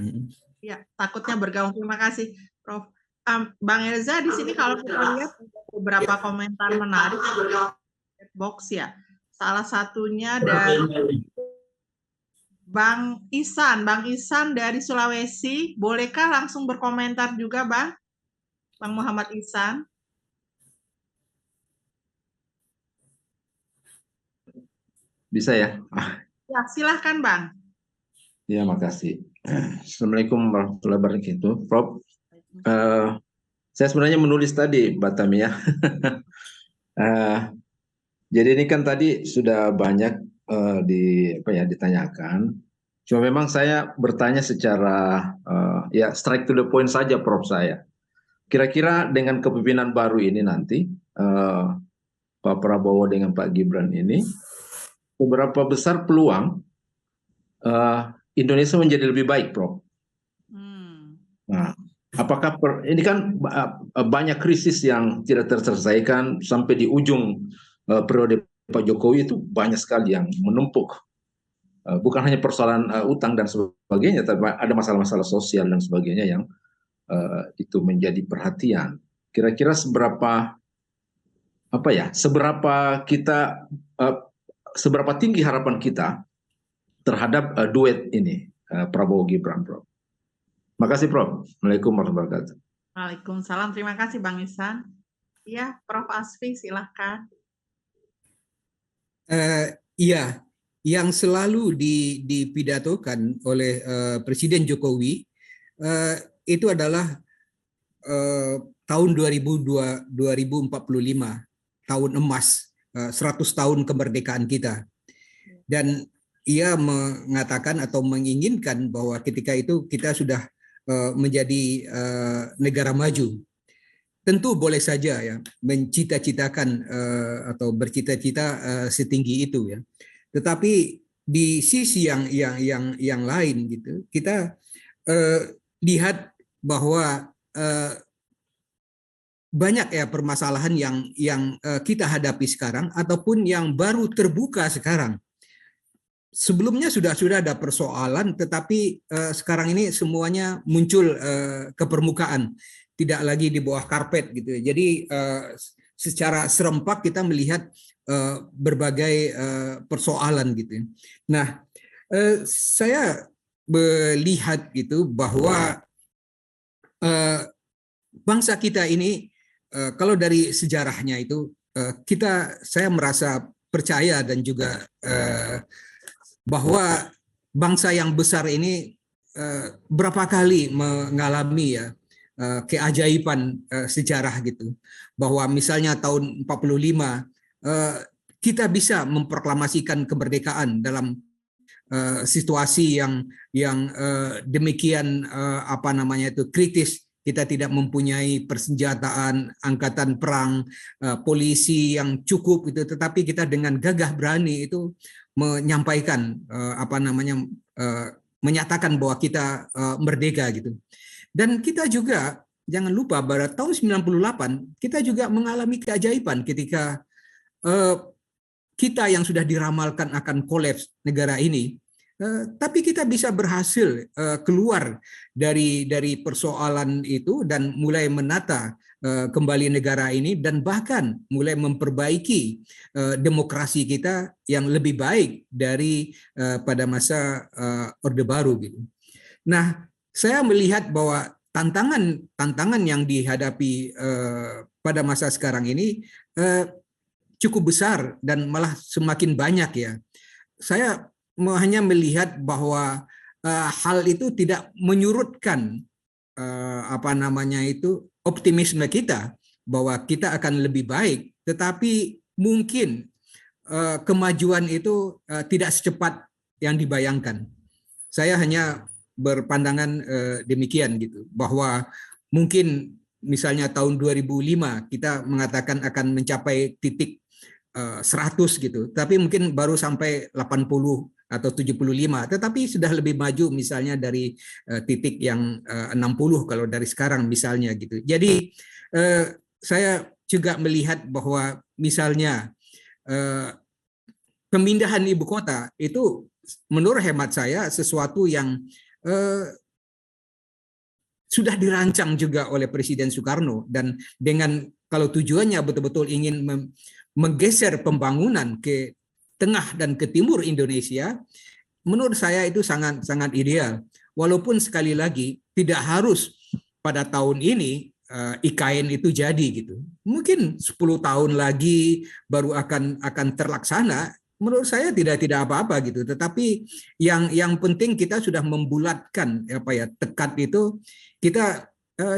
Ya, takutnya bergabung. Terima kasih, Prof. Bang Elza di sini kalau kita lihat beberapa komentar menarik box ya. Salah satunya dari Bang Isan dari Sulawesi. Bolehkah langsung berkomentar juga, Bang? Bang Muhammad Isan. Bisa ya? Ya, silahkan, Bang. Ya, makasih. Assalamualaikum warahmatullahi wabarakatuh. Prof, saya sebenarnya menulis tadi, Mbak Tami ya. Jadi ini kan tadi sudah banyak ditanyakan. Cuma memang saya bertanya secara ya straight to the point saja, Prof saya. Kira-kira dengan kepemimpinan baru ini nanti, Pak Prabowo dengan Pak Gibran ini, seberapa besar peluang Indonesia menjadi lebih baik, Prof? Nah, apakah ini kan banyak krisis yang tidak terselesaikan sampai di ujung periode Pak Jokowi itu banyak sekali yang menumpuk. Bukan hanya persoalan utang dan sebagainya, tapi ada masalah-masalah sosial dan sebagainya yang itu menjadi perhatian. Kira-kira seberapa seberapa tinggi harapan kita terhadap duet ini, Prabowo Gibran, Prof. Makasih, Prof. Assalamualaikum warahmatullahi wabarakatuh. Waalaikumsalam. Terima kasih, Bang Ihsan. Ya, Prof. Asfi, silahkan. Iya, yang selalu dipidatokan oleh Presiden Jokowi itu adalah tahun 2045, tahun emas, 100 tahun kemerdekaan kita. Dan ia mengatakan atau menginginkan bahwa ketika itu kita sudah menjadi negara maju. Tentu boleh saja ya mencita-citakan atau bercita-cita setinggi itu ya. Tetapi di sisi yang lain gitu, kita lihat bahwa banyak ya permasalahan yang kita hadapi sekarang ataupun yang baru terbuka sekarang. Sebelumnya sudah ada persoalan, tetapi sekarang ini semuanya muncul ke permukaan, tidak lagi di bawah karpet gitu. Jadi secara serempak kita melihat berbagai persoalan gitu. Nah, saya melihat gitu bahwa bangsa kita ini kalau dari sejarahnya itu saya merasa percaya dan juga bahwa bangsa yang besar ini berapa kali mengalami ya keajaiban sejarah gitu, bahwa misalnya tahun 45 kita bisa memproklamasikan kemerdekaan dalam situasi yang demikian kritis. Kita tidak mempunyai persenjataan, angkatan perang, polisi yang cukup gitu, tetapi kita dengan gagah berani itu menyampaikan menyatakan bahwa kita merdeka gitu. Dan kita juga jangan lupa pada tahun 98 kita juga mengalami keajaiban ketika kita yang sudah diramalkan akan kolaps negara ini, tapi kita bisa berhasil keluar dari persoalan itu dan mulai menata kembali negara ini dan bahkan mulai memperbaiki demokrasi kita yang lebih baik dari pada masa Orde Baru gitu. Nah, saya melihat bahwa tantangan yang dihadapi pada masa sekarang ini cukup besar dan malah semakin banyak ya. Saya hanya melihat bahwa hal itu tidak menyurutkan optimisme kita bahwa kita akan lebih baik, tetapi mungkin kemajuan itu tidak secepat yang dibayangkan. Saya hanya berpandangan demikian gitu, bahwa mungkin misalnya tahun 2005 kita mengatakan akan mencapai titik 100 gitu, tapi mungkin baru sampai 80 atau 75, tetapi sudah lebih maju misalnya dari titik yang 60 kalau dari sekarang misalnya gitu. Jadi saya juga melihat bahwa misalnya pemindahan ibu kota itu menurut hemat saya sesuatu yang sudah dirancang juga oleh Presiden Soekarno, dan dengan kalau tujuannya betul-betul ingin menggeser pembangunan ke tengah dan ke timur Indonesia, menurut saya itu sangat ideal. Walaupun sekali lagi tidak harus pada tahun ini IKN itu jadi gitu. Mungkin 10 tahun lagi baru akan terlaksana. Menurut saya tidak apa-apa gitu. Tetapi yang penting kita sudah membulatkan tekad itu. Kita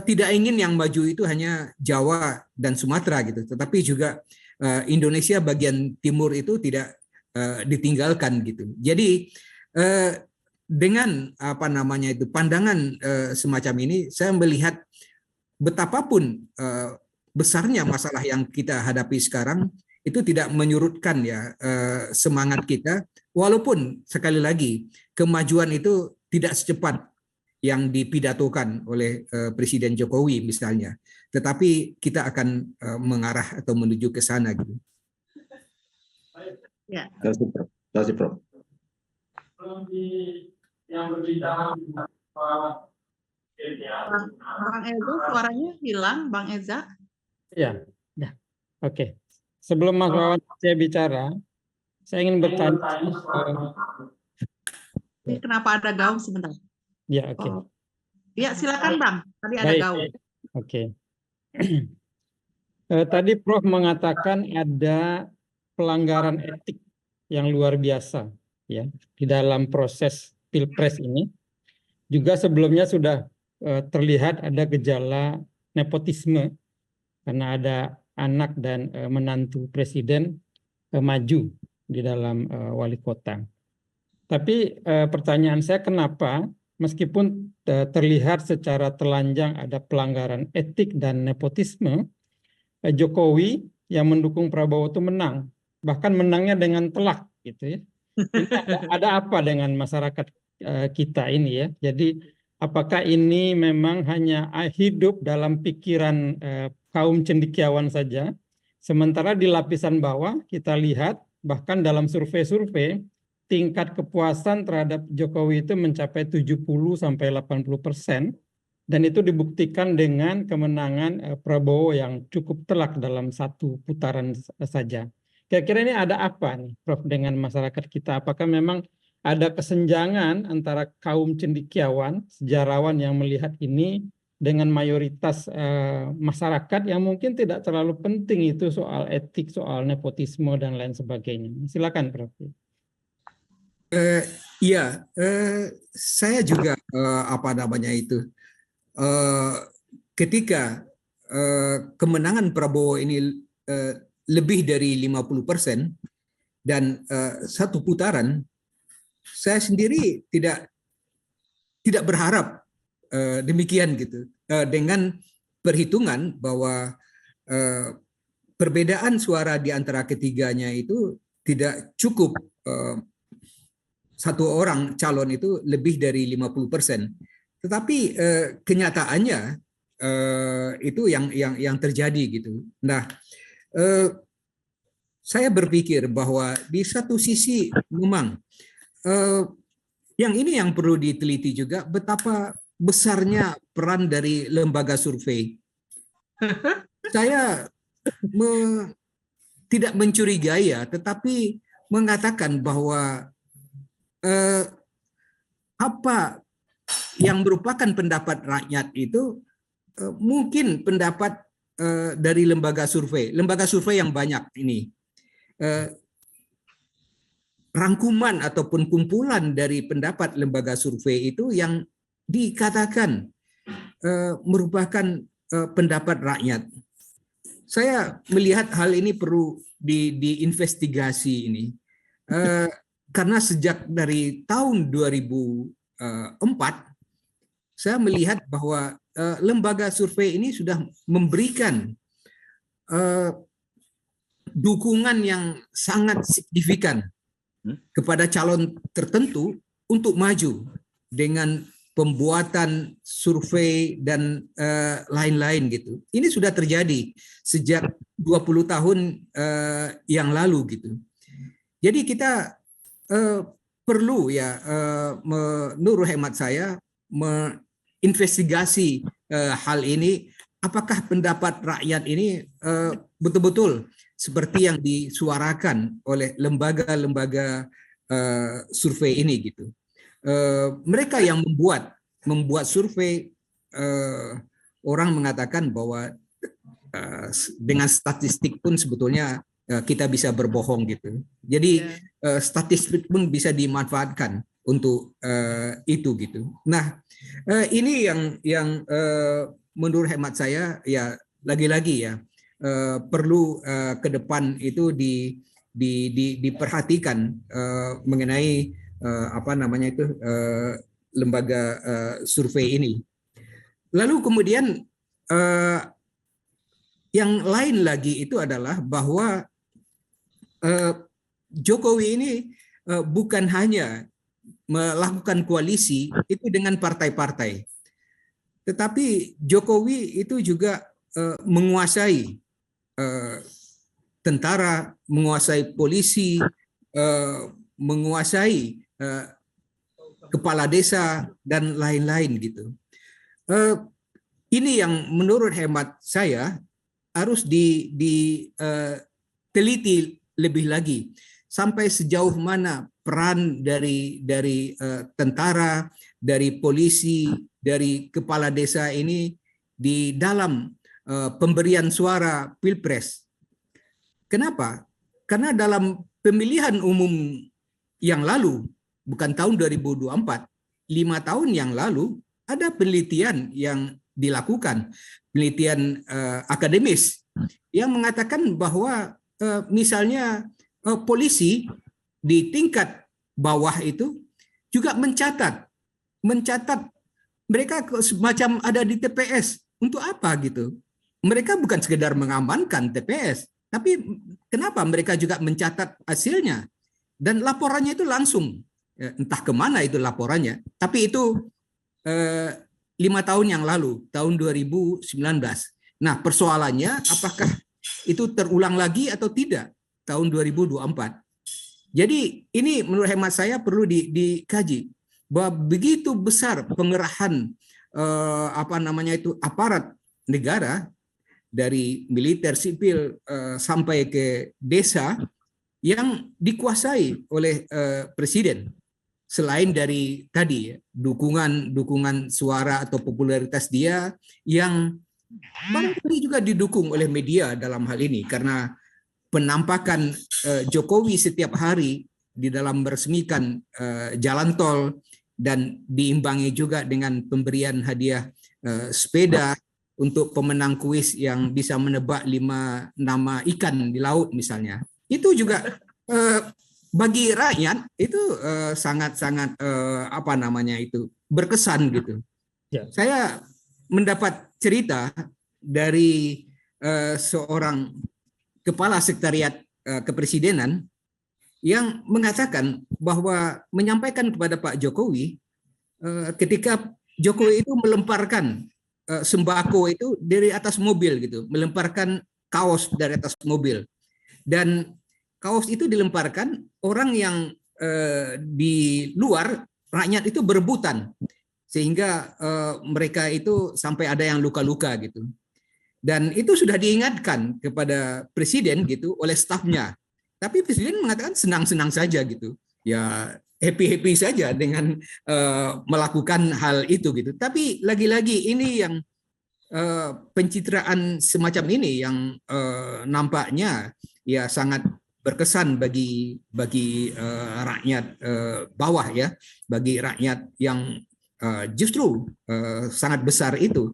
tidak ingin yang maju itu hanya Jawa dan Sumatera gitu, tetapi juga Indonesia bagian timur itu tidak ditinggalkan gitu. Jadi dengan pandangan semacam ini, saya melihat betapapun besarnya masalah yang kita hadapi sekarang itu tidak menyurutkan ya semangat kita, walaupun sekali lagi kemajuan itu tidak secepat yang dipidatokan oleh Presiden Jokowi misalnya, tetapi kita akan mengarah atau menuju ke sana gitu. Ya. Terima kasih, Prof. Yang berbicara Bang Eza, suaranya hilang, Bang Eza. Ya, ya. Oke. Sebelum Mas Wawan saya bicara, saya ingin bertanya. Ini kenapa ada gaung sebentar? Ya, oke. Oh. Ya, silakan Bang. Tadi ada Baik. gaung. Oke. Tadi Prof mengatakan ada pelanggaran etik yang luar biasa ya di dalam proses Pilpres ini. Juga sebelumnya sudah terlihat ada gejala nepotisme karena ada anak dan menantu presiden maju di dalam wali kota. Tapi pertanyaan saya kenapa meskipun terlihat secara telanjang ada pelanggaran etik dan nepotisme, Jokowi yang mendukung Prabowo itu menang, bahkan menangnya dengan telak gitu ya. Ini ada apa dengan masyarakat kita ini ya? Jadi apakah ini memang hanya hidup dalam pikiran kaum cendekiawan saja? Sementara di lapisan bawah kita lihat bahkan dalam survei-survei tingkat kepuasan terhadap Jokowi itu mencapai 70-80%. Dan itu dibuktikan dengan kemenangan Prabowo yang cukup telak dalam satu putaran saja. Kira-kira ini ada apa nih, Prof, dengan masyarakat kita? Apakah memang ada kesenjangan antara kaum cendekiawan, sejarawan yang melihat ini dengan mayoritas masyarakat yang mungkin tidak terlalu penting itu soal etik, soal nepotisme, dan lain sebagainya? Silakan, Prof. Saya juga ketika kemenangan Prabowo ini lebih dari 50% dan satu putaran, saya sendiri tidak berharap demikian gitu, dengan perhitungan bahwa perbedaan suara di antara ketiganya itu tidak cukup satu orang calon itu lebih dari 50%. Tetapi kenyataannya itu yang terjadi gitu. Nah, saya berpikir bahwa di satu sisi memang yang ini yang perlu diteliti juga betapa besarnya peran dari lembaga survei. Saya tidak mencurigai ya, tetapi mengatakan bahwa apa yang merupakan pendapat rakyat itu mungkin pendapat dari lembaga survei yang banyak ini, rangkuman ataupun kumpulan dari pendapat lembaga survei itu yang dikatakan merupakan pendapat rakyat. Saya melihat hal ini perlu diinvestigasi ini. Karena sejak dari tahun 2004, saya melihat bahwa lembaga survei ini sudah memberikan dukungan yang sangat signifikan kepada calon tertentu untuk maju dengan pembuatan survei dan lain-lain gitu. Ini sudah terjadi sejak 20 tahun yang lalu gitu. Jadi kita perlu ya menurut hemat saya menginvestigasi hal ini, apakah pendapat rakyat ini betul-betul seperti yang disuarakan oleh lembaga-lembaga survei ini gitu. Mereka yang membuat survei, orang mengatakan bahwa dengan statistik pun sebetulnya kita bisa berbohong gitu. Jadi statistik pun bisa dimanfaatkan untuk itu gitu. Nah, ini yang menurut hemat saya ya lagi-lagi ya perlu ke depan itu diperhatikan mengenai lembaga survei ini. Lalu kemudian yang lain lagi itu adalah bahwa Jokowi ini bukan hanya melakukan koalisi itu dengan partai-partai, tetapi Jokowi itu juga menguasai tentara, menguasai polisi, menguasai kepala desa dan lain-lain gitu. Ini yang menurut hemat saya harus diteliti lebih lagi sampai sejauh mana peran dari tentara, dari polisi, dari kepala desa ini di dalam pemberian suara Pilpres. Kenapa? Karena dalam pemilihan umum yang lalu, bukan tahun 2024, 5 tahun yang lalu, ada penelitian yang dilakukan, penelitian akademis, yang mengatakan bahwa misalnya polisi di tingkat bawah itu juga mencatat mereka semacam ada di TPS. Untuk apa gitu? Mereka bukan sekedar mengamankan TPS, tapi kenapa mereka juga mencatat hasilnya? Dan laporannya itu langsung, entah kemana itu laporannya. Tapi itu 5 tahun yang lalu, tahun 2019. Nah, persoalannya apakah itu terulang lagi atau tidak tahun 2024? Jadi ini menurut hemat saya perlu dikaji bahwa begitu besar pengerahan aparat negara dari militer sipil sampai ke desa yang dikuasai oleh presiden. Selain dari tadi dukungan suara atau popularitas dia yang barangkali juga didukung oleh media dalam hal ini, karena penampakan Jokowi setiap hari di dalam meresmikan jalan tol dan diimbangi juga dengan pemberian hadiah sepeda untuk pemenang kuis yang bisa menebak 5 nama ikan di laut misalnya. Itu juga bagi rakyat itu sangat-sangat berkesan gitu. Ya. Saya mendapat cerita dari seorang kepala sekretariat kepresidenan yang mengatakan bahwa menyampaikan kepada Pak Jokowi ketika Jokowi itu melemparkan sembako itu dari atas mobil gitu, melemparkan kaos dari atas mobil, dan kaos itu dilemparkan orang yang di luar, rakyat itu berebutan sehingga mereka itu sampai ada yang luka-luka gitu. Dan itu sudah diingatkan kepada presiden gitu oleh stafnya. Tapi presiden mengatakan senang-senang saja gitu. Ya happy-happy saja dengan melakukan hal itu gitu. Tapi lagi-lagi ini yang pencitraan semacam ini yang nampaknya ya sangat berkesan bagi rakyat bawah ya, bagi rakyat yang justru sangat besar itu.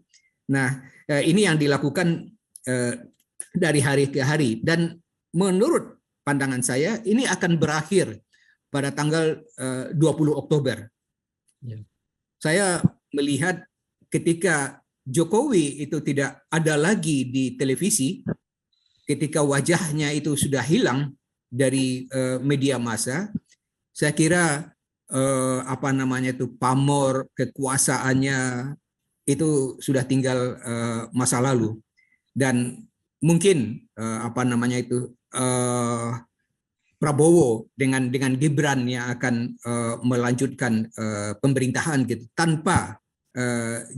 Nah, ini yang dilakukan dari hari ke hari, dan menurut pandangan saya ini akan berakhir pada tanggal 20 Oktober. Ya. Saya melihat ketika Jokowi itu tidak ada lagi di televisi, ketika wajahnya itu sudah hilang dari media massa, saya kira pamor kekuasaannya itu sudah tinggal masa lalu, dan mungkin Prabowo dengan Gibran yang akan melanjutkan pemerintahan gitu tanpa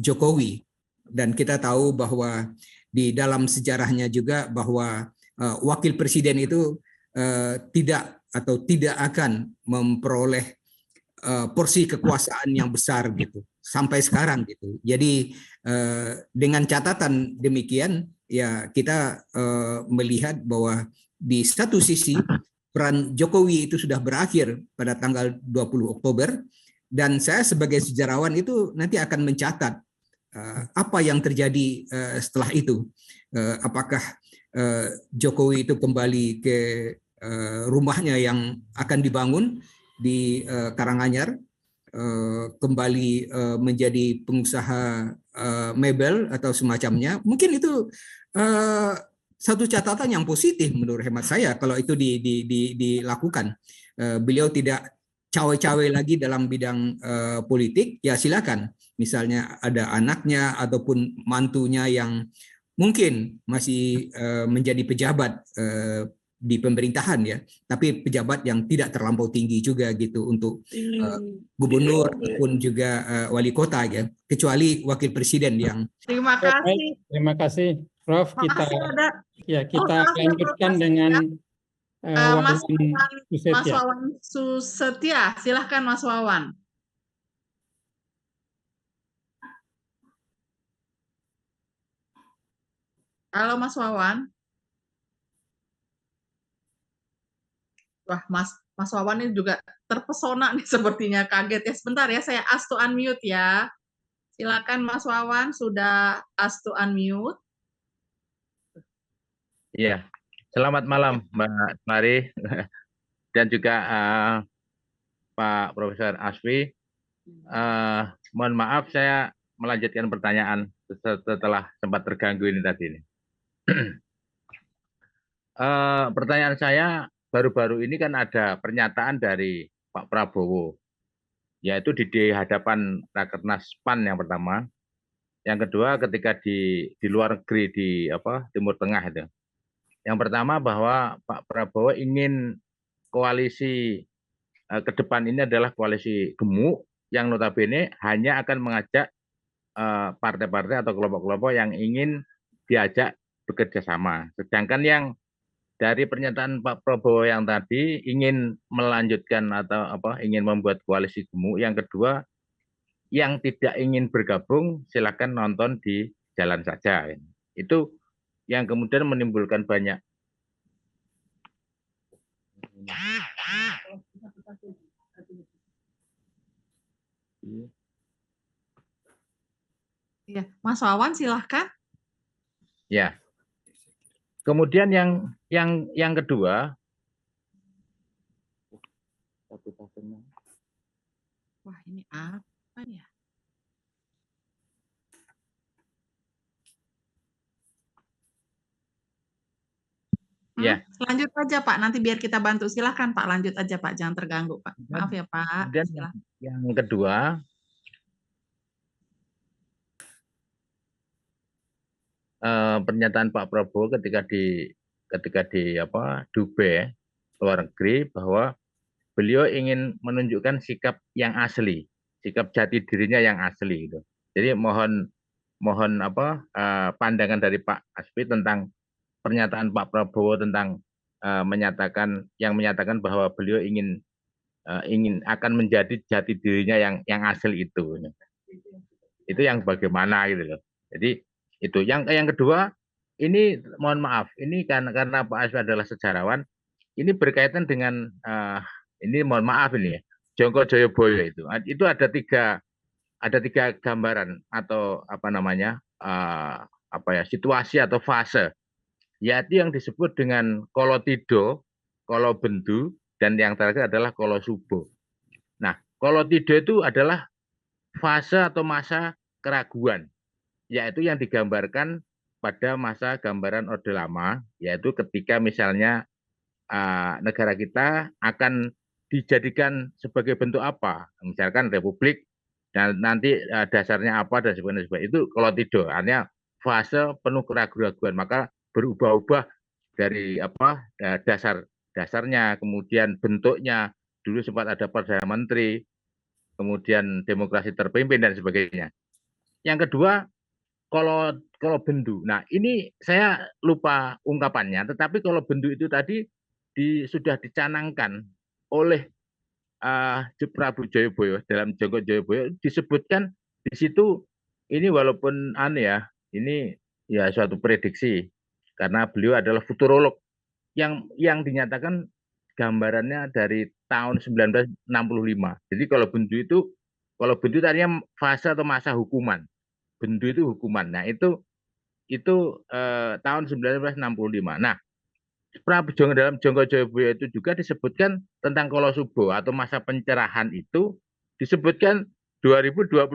Jokowi. Dan kita tahu bahwa di dalam sejarahnya juga bahwa wakil presiden itu tidak akan memperoleh porsi kekuasaan yang besar gitu sampai sekarang gitu. Jadi dengan catatan demikian ya kita melihat bahwa di satu sisi peran Jokowi itu sudah berakhir pada tanggal 20 Oktober, dan saya sebagai sejarawan itu nanti akan mencatat apa yang terjadi setelah itu. Apakah Jokowi itu kembali ke rumahnya yang akan dibangun di Karanganyar, kembali menjadi pengusaha mebel atau semacamnya. Mungkin itu satu catatan yang positif menurut hemat saya kalau itu dilakukan. Beliau tidak cawe-cawe lagi dalam bidang politik, ya silakan. Misalnya ada anaknya ataupun mantunya yang mungkin masih menjadi pejabat di pemerintahan ya, tapi pejabat yang tidak terlampau tinggi juga gitu untuk gubernur pun juga wali kota ya, kecuali wakil presiden yang. Terima kasih. Terima kasih. Prof, kita Makasih ada. kita maaf ya, lanjutkan Prof. dengan Mas Wawan Susetya. Wawan Susetya, silahkan Mas Wawan. Halo Mas Wawan. Wah, Mas Wawan ini juga terpesona nih sepertinya, kaget ya. Sebentar ya, saya ask to unmute ya. Silakan Mas Wawan, sudah ask to unmute. Iya, selamat malam Mbak Mari dan juga Pak Profesor Asfi. Mohon maaf saya melanjutkan pertanyaan setelah sempat terganggu ini tadi. Pertanyaan saya baru-baru ini kan ada pernyataan dari Pak Prabowo, yaitu di hadapan Rakernas PAN yang pertama, yang kedua ketika di luar negeri di Timur Tengah itu. Yang pertama bahwa Pak Prabowo ingin koalisi ke depan ini adalah koalisi gemuk yang notabene hanya akan mengajak partai-partai atau kelompok-kelompok yang ingin diajak bekerja sama. Sedangkan yang dari pernyataan Pak Prabowo yang tadi ingin melanjutkan atau ingin membuat koalisi gemuk. Yang kedua, yang tidak ingin bergabung silakan nonton di jalan saja. Itu yang kemudian menimbulkan banyak Ya, Mas Wawan silahkan. ya. Kemudian yang kedua, Wah, ini apa ya? ya. Lanjut aja Pak, nanti biar kita bantu. Silahkan Pak, lanjut aja Pak, jangan terganggu Pak. Maaf ya Pak. Kemudian yang kedua, pernyataan Pak Prabowo ketika di Dubai luar negeri bahwa beliau ingin menunjukkan sikap yang asli, sikap jati dirinya yang asli gitu. Jadi mohon pandangan dari Pak Asfi tentang pernyataan Pak Prabowo tentang menyatakan bahwa beliau ingin akan menjadi jati dirinya yang asli itu. Itu yang bagaimana gitu loh. Jadi itu yang kedua, ini mohon maaf, ini karena Pak Asfi adalah sejarawan, ini berkaitan dengan ini mohon maaf ini ya, Jongko Joyoboyo itu ada tiga gambaran atau situasi atau fase, yaitu yang disebut dengan kolotido, kolobendu, dan yang terakhir adalah kolosubo. Nah, kolotido itu adalah fase atau masa keraguan, yaitu yang digambarkan pada masa gambaran Orde Lama, yaitu ketika misalnya negara kita akan dijadikan sebagai bentuk apa, misalkan republik, dan nanti dasarnya apa dan sebagainya. Itu kalau tidak, artinya fase penuh keraguan-keraguan, maka berubah-ubah dari dasarnya, kemudian bentuknya, dulu sempat ada Perdana Menteri, kemudian demokrasi terpimpin dan sebagainya. Yang kedua, kalau bendu. Nah, ini saya lupa ungkapannya, tetapi kalau bendu itu tadi sudah dicanangkan oleh Prabu Joyoboyo dalam Jongko Joyoboyo, disebutkan di situ, ini walaupun ini ya suatu prediksi karena beliau adalah futurolog yang dinyatakan gambarannya dari tahun 1965. Jadi kalau bendu tadinya fase atau masa hukuman. Bendu itu hukuman. Nah, itu tahun 1965. Nah, dalam Jongko Joyoboyo itu juga disebutkan tentang kolosubo atau masa pencerahan itu disebutkan 2025.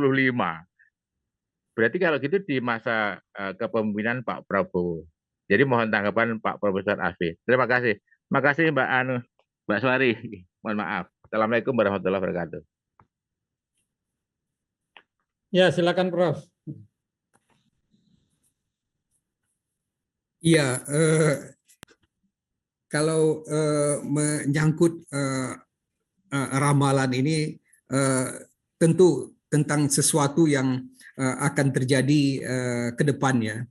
Berarti kalau gitu di masa kepemimpinan Pak Prabowo. Jadi mohon tanggapan Pak Profesor Asfi. Terima kasih. Makasih Mbak Suari. Mohon maaf. Assalamualaikum warahmatullahi wabarakatuh. Ya, silakan Prof. Iya, kalau menyangkut ramalan ini tentu tentang sesuatu yang akan terjadi ke depannya.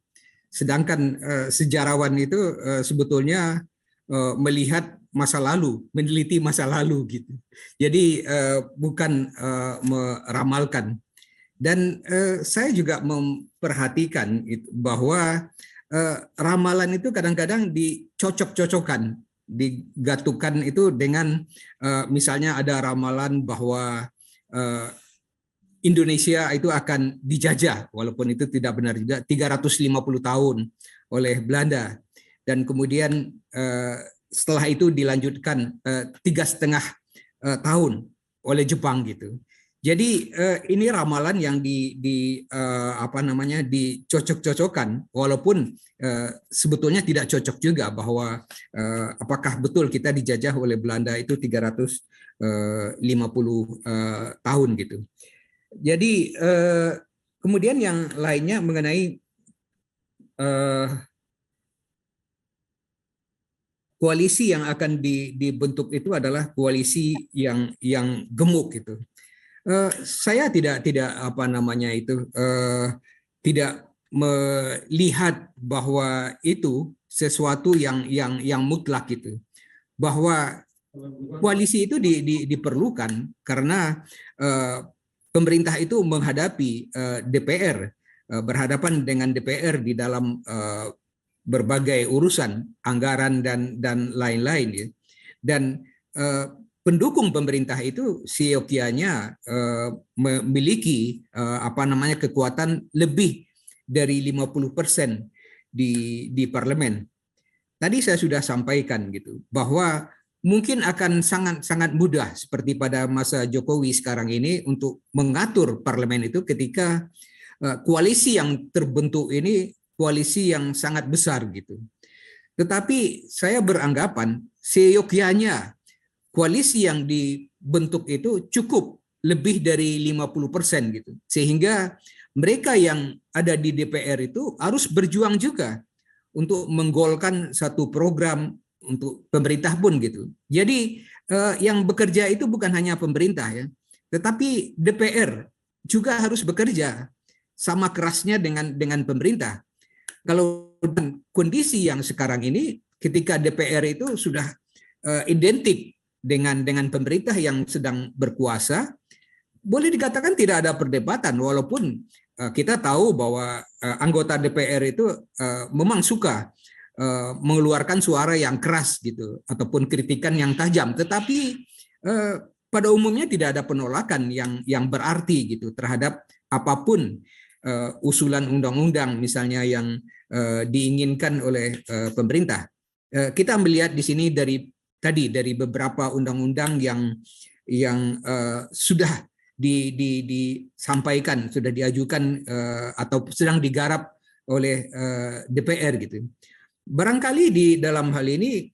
Sedangkan sejarawan itu sebetulnya melihat masa lalu, meneliti masa lalu gitu. Jadi bukan meramalkan. Dan saya juga memperhatikan bahwa ramalan itu kadang-kadang dicocok-cocokkan, digatukan itu dengan misalnya ada ramalan bahwa Indonesia itu akan dijajah, walaupun itu tidak benar juga, 350 tahun oleh Belanda. Dan kemudian setelah itu dilanjutkan 3,5 tahun oleh Jepang gitu. Jadi ini ramalan yang dicocok-cocokkan, walaupun sebetulnya tidak cocok juga bahwa apakah betul kita dijajah oleh Belanda itu 350 tahun gitu. Jadi kemudian yang lainnya mengenai koalisi yang akan dibentuk itu adalah koalisi yang gemuk gitu. Saya tidak tidak melihat bahwa itu sesuatu yang mutlak gitu. Bahwa koalisi itu diperlukan karena pemerintah itu menghadapi DPR, berhadapan dengan DPR di dalam berbagai urusan anggaran dan lain-lain ya. Dan pendukung pemerintah itu seyogyanya memiliki kekuatan lebih dari 50% di parlemen. Tadi saya sudah sampaikan gitu bahwa mungkin akan sangat mudah seperti pada masa Jokowi sekarang ini untuk mengatur parlemen itu ketika koalisi yang terbentuk ini koalisi yang sangat besar gitu. Tetapi saya beranggapan seyogyanya koalisi yang dibentuk itu cukup lebih dari 50% gitu. Sehingga mereka yang ada di DPR itu harus berjuang juga untuk menggolkan satu program untuk pemerintah pun gitu. Jadi yang bekerja itu bukan hanya pemerintah ya, tetapi DPR juga harus bekerja sama kerasnya dengan pemerintah. Kalau kondisi yang sekarang ini, ketika DPR itu sudah identik dengan pemerintah yang sedang berkuasa, boleh dikatakan tidak ada perdebatan, walaupun kita tahu bahwa anggota DPR itu memang suka mengeluarkan suara yang keras gitu ataupun kritikan yang tajam, tetapi pada umumnya tidak ada penolakan yang berarti gitu terhadap apapun usulan undang-undang misalnya yang diinginkan oleh pemerintah. Kita melihat di sini dari beberapa undang-undang yang sudah disampaikan, sudah diajukan atau sedang digarap oleh DPR gitu. Barangkali di dalam hal ini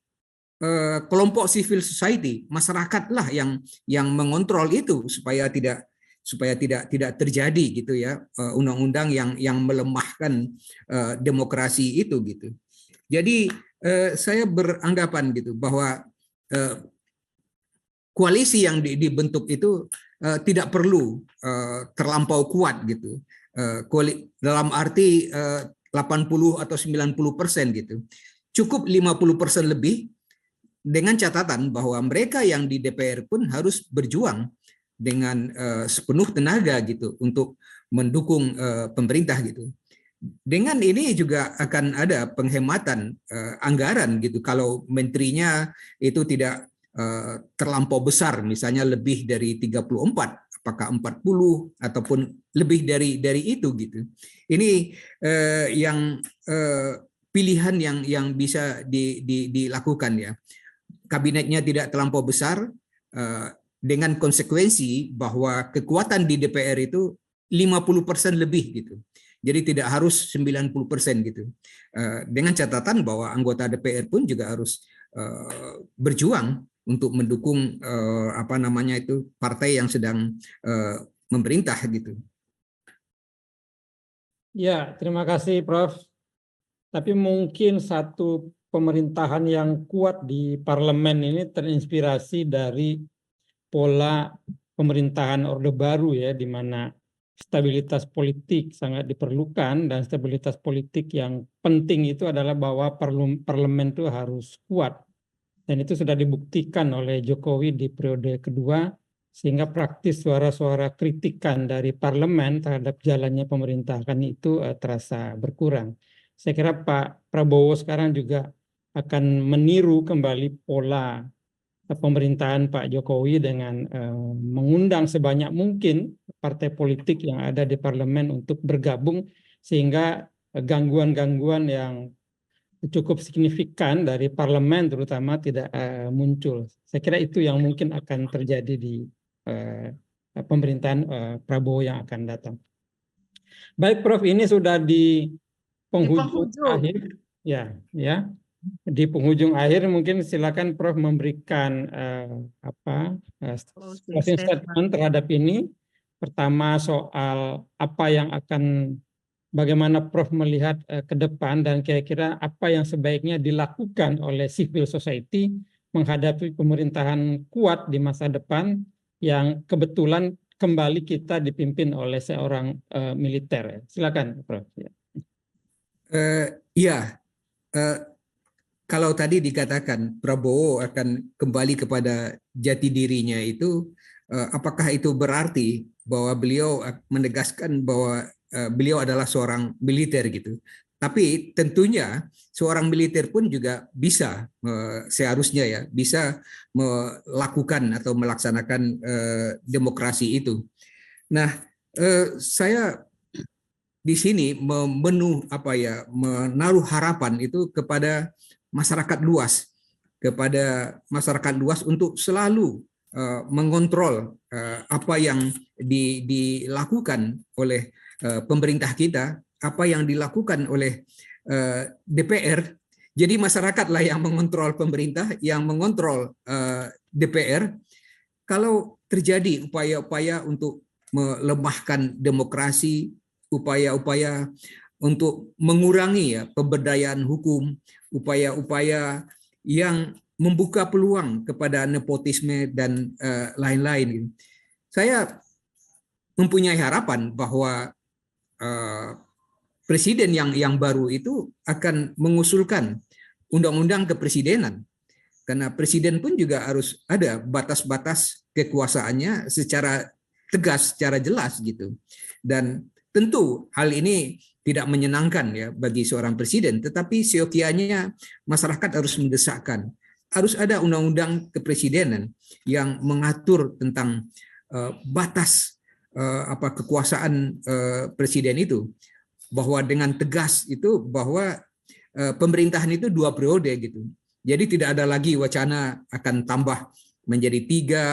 kelompok civil society, masyarakatlah yang mengontrol itu supaya tidak terjadi gitu ya undang-undang yang melemahkan demokrasi itu gitu. Jadi saya beranggapan gitu bahwa koalisi yang dibentuk itu tidak perlu terlampau kuat gitu. Dalam arti 80 atau 90% gitu. Cukup 50% lebih dengan catatan bahwa mereka yang di DPR pun harus berjuang dengan sepenuh tenaga gitu untuk mendukung pemerintah gitu. Dengan ini juga akan ada penghematan anggaran gitu kalau menterinya itu tidak terlampau besar, misalnya lebih dari 34, apakah 40 ataupun lebih dari itu gitu. Ini yang pilihan yang bisa dilakukan ya. Kabinetnya tidak terlampau besar dengan konsekuensi bahwa kekuatan di DPR itu 50% lebih gitu. Jadi tidak harus 90% gitu. Dengan catatan bahwa anggota DPR pun juga harus berjuang untuk mendukung partai yang sedang memerintah gitu. Ya, terima kasih Prof. Tapi mungkin satu pemerintahan yang kuat di parlemen ini terinspirasi dari pola pemerintahan Orde Baru ya, di mana stabilitas politik sangat diperlukan, dan stabilitas politik yang penting itu adalah bahwa parlemen itu harus kuat. Dan itu sudah dibuktikan oleh Jokowi di periode kedua, sehingga praktis suara-suara kritikan dari parlemen terhadap jalannya pemerintahan itu terasa berkurang. Saya kira Pak Prabowo sekarang juga akan meniru kembali pola pemerintahan Pak Jokowi dengan mengundang sebanyak mungkin partai politik yang ada di parlemen untuk bergabung, sehingga gangguan-gangguan yang cukup signifikan dari parlemen terutama tidak muncul. Saya kira itu yang mungkin akan terjadi di pemerintahan Prabowo yang akan datang. Baik, Prof, ini sudah di penghujung akhir, ya. Di penghujung akhir mungkin silakan Prof memberikan closing statement terhadap ini. Pertama soal apa yang bagaimana Prof melihat ke depan, dan kira-kira apa yang sebaiknya dilakukan oleh civil society menghadapi pemerintahan kuat di masa depan yang kebetulan kembali kita dipimpin oleh seorang militer. Silakan, Prof. Kalau tadi dikatakan Prabowo akan kembali kepada jati dirinya itu, apakah itu berarti bahwa beliau menegaskan bahwa beliau adalah seorang militer gitu? Tapi tentunya seorang militer pun juga bisa seharusnya ya bisa melakukan atau melaksanakan demokrasi itu. Nah, saya di sini menaruh harapan itu kepada masyarakat luas, untuk selalu mengontrol apa yang dilakukan oleh pemerintah kita, apa yang dilakukan oleh DPR. Jadi masyarakatlah yang mengontrol pemerintah, yang mengontrol DPR. Kalau terjadi upaya-upaya untuk melemahkan demokrasi, upaya-upaya untuk mengurangi pemberdayaan hukum, upaya-upaya yang membuka peluang kepada nepotisme dan lain-lain. Saya mempunyai harapan bahwa presiden yang baru itu akan mengusulkan undang-undang kepresidenan, karena presiden pun juga harus ada batas-batas kekuasaannya secara tegas, secara jelas gitu. Dan tentu hal ini tidak menyenangkan ya bagi seorang presiden, tetapi seyogianya masyarakat harus mendesakkan. Harus ada undang-undang kepresidenan yang mengatur tentang batas kekuasaan presiden itu, bahwa dengan tegas itu bahwa pemerintahan itu 2 periode gitu. Jadi tidak ada lagi wacana akan tambah menjadi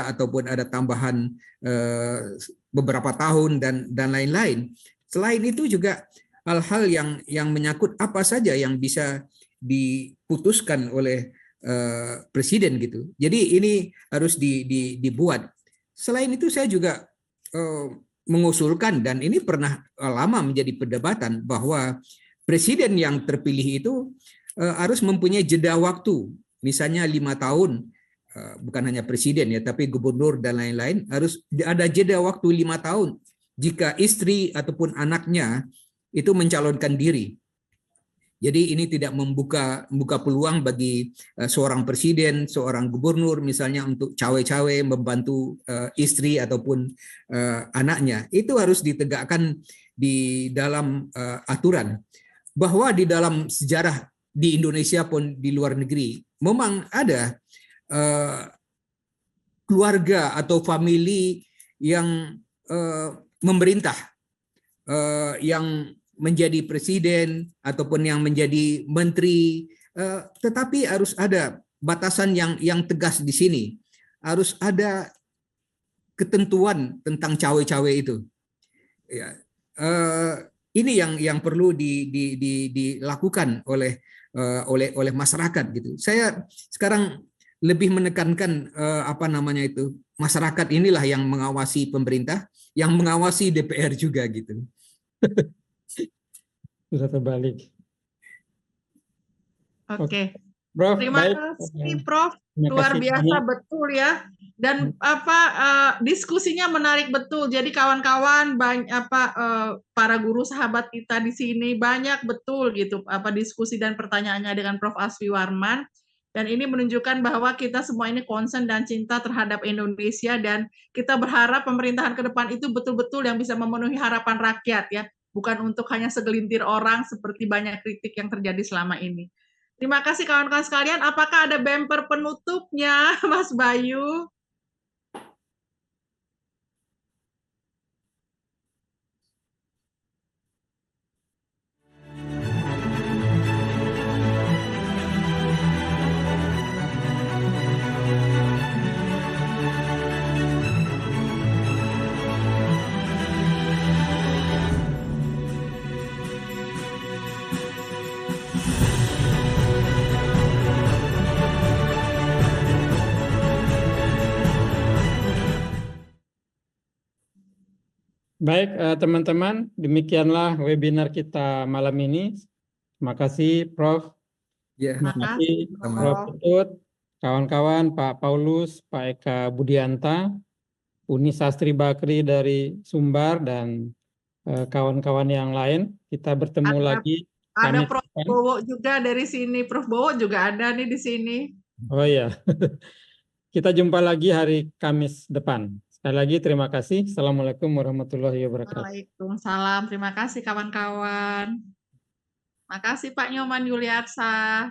3 ataupun ada tambahan beberapa tahun dan lain-lain. Selain itu juga hal-hal yang menyangkut apa saja yang bisa diputuskan oleh presiden gitu. Jadi ini harus dibuat. Selain itu saya juga mengusulkan, dan ini pernah lama menjadi perdebatan, bahwa presiden yang terpilih itu harus mempunyai jeda waktu, misalnya 5 tahun, bukan hanya presiden ya, tapi gubernur dan lain-lain harus ada jeda waktu 5 tahun jika istri ataupun anaknya itu mencalonkan diri. Jadi ini tidak membuka peluang bagi seorang presiden, seorang gubernur misalnya untuk cawe-cawe membantu istri ataupun anaknya. Itu harus ditegakkan di dalam aturan. Bahwa di dalam sejarah di Indonesia pun di luar negeri memang ada keluarga atau famili yang memerintah, yang menjadi presiden ataupun yang menjadi menteri, tetapi harus ada batasan yang tegas di sini. Harus ada ketentuan tentang cawe-cawe itu. Ya, ini yang perlu dilakukan oleh masyarakat gitu. Saya sekarang lebih menekankan masyarakat inilah yang mengawasi pemerintah, yang mengawasi DPR juga gitu. Sudah terbalik. Oke. Prof, terima baik. kasih Prof. Terima Luar kasih biasa banyak. betul ya. Dan diskusinya menarik betul. Jadi kawan-kawan para guru sahabat kita di sini banyak betul gitu diskusi dan pertanyaannya dengan Prof. Asfi Warman. Dan ini menunjukkan bahwa kita semua ini concern dan cinta terhadap Indonesia, dan kita berharap pemerintahan ke depan itu betul-betul yang bisa memenuhi harapan rakyat ya, bukan untuk hanya segelintir orang seperti banyak kritik yang terjadi selama ini. Terima kasih kawan-kawan sekalian. Apakah ada bumper penutupnya, Mas Bayu? Baik, teman-teman, demikianlah webinar kita malam ini. Terima kasih, Prof. Ya, Terima kasih, Prof. Ketut, kawan-kawan, Pak Paulus, Pak Eka Budianta, Uni Sastri Bakri dari Sumbar, dan kawan-kawan yang lain. Kita bertemu lagi. Ada Prof. Bowo juga dari sini. Prof. Bowo juga ada nih di sini. Oh iya. Kita jumpa lagi hari Kamis depan. Sekali lagi terima kasih. Assalamualaikum warahmatullahi wabarakatuh. Waalaikumsalam. Terima kasih kawan-kawan. Terima kasih Pak Nyoman Yuliarsa.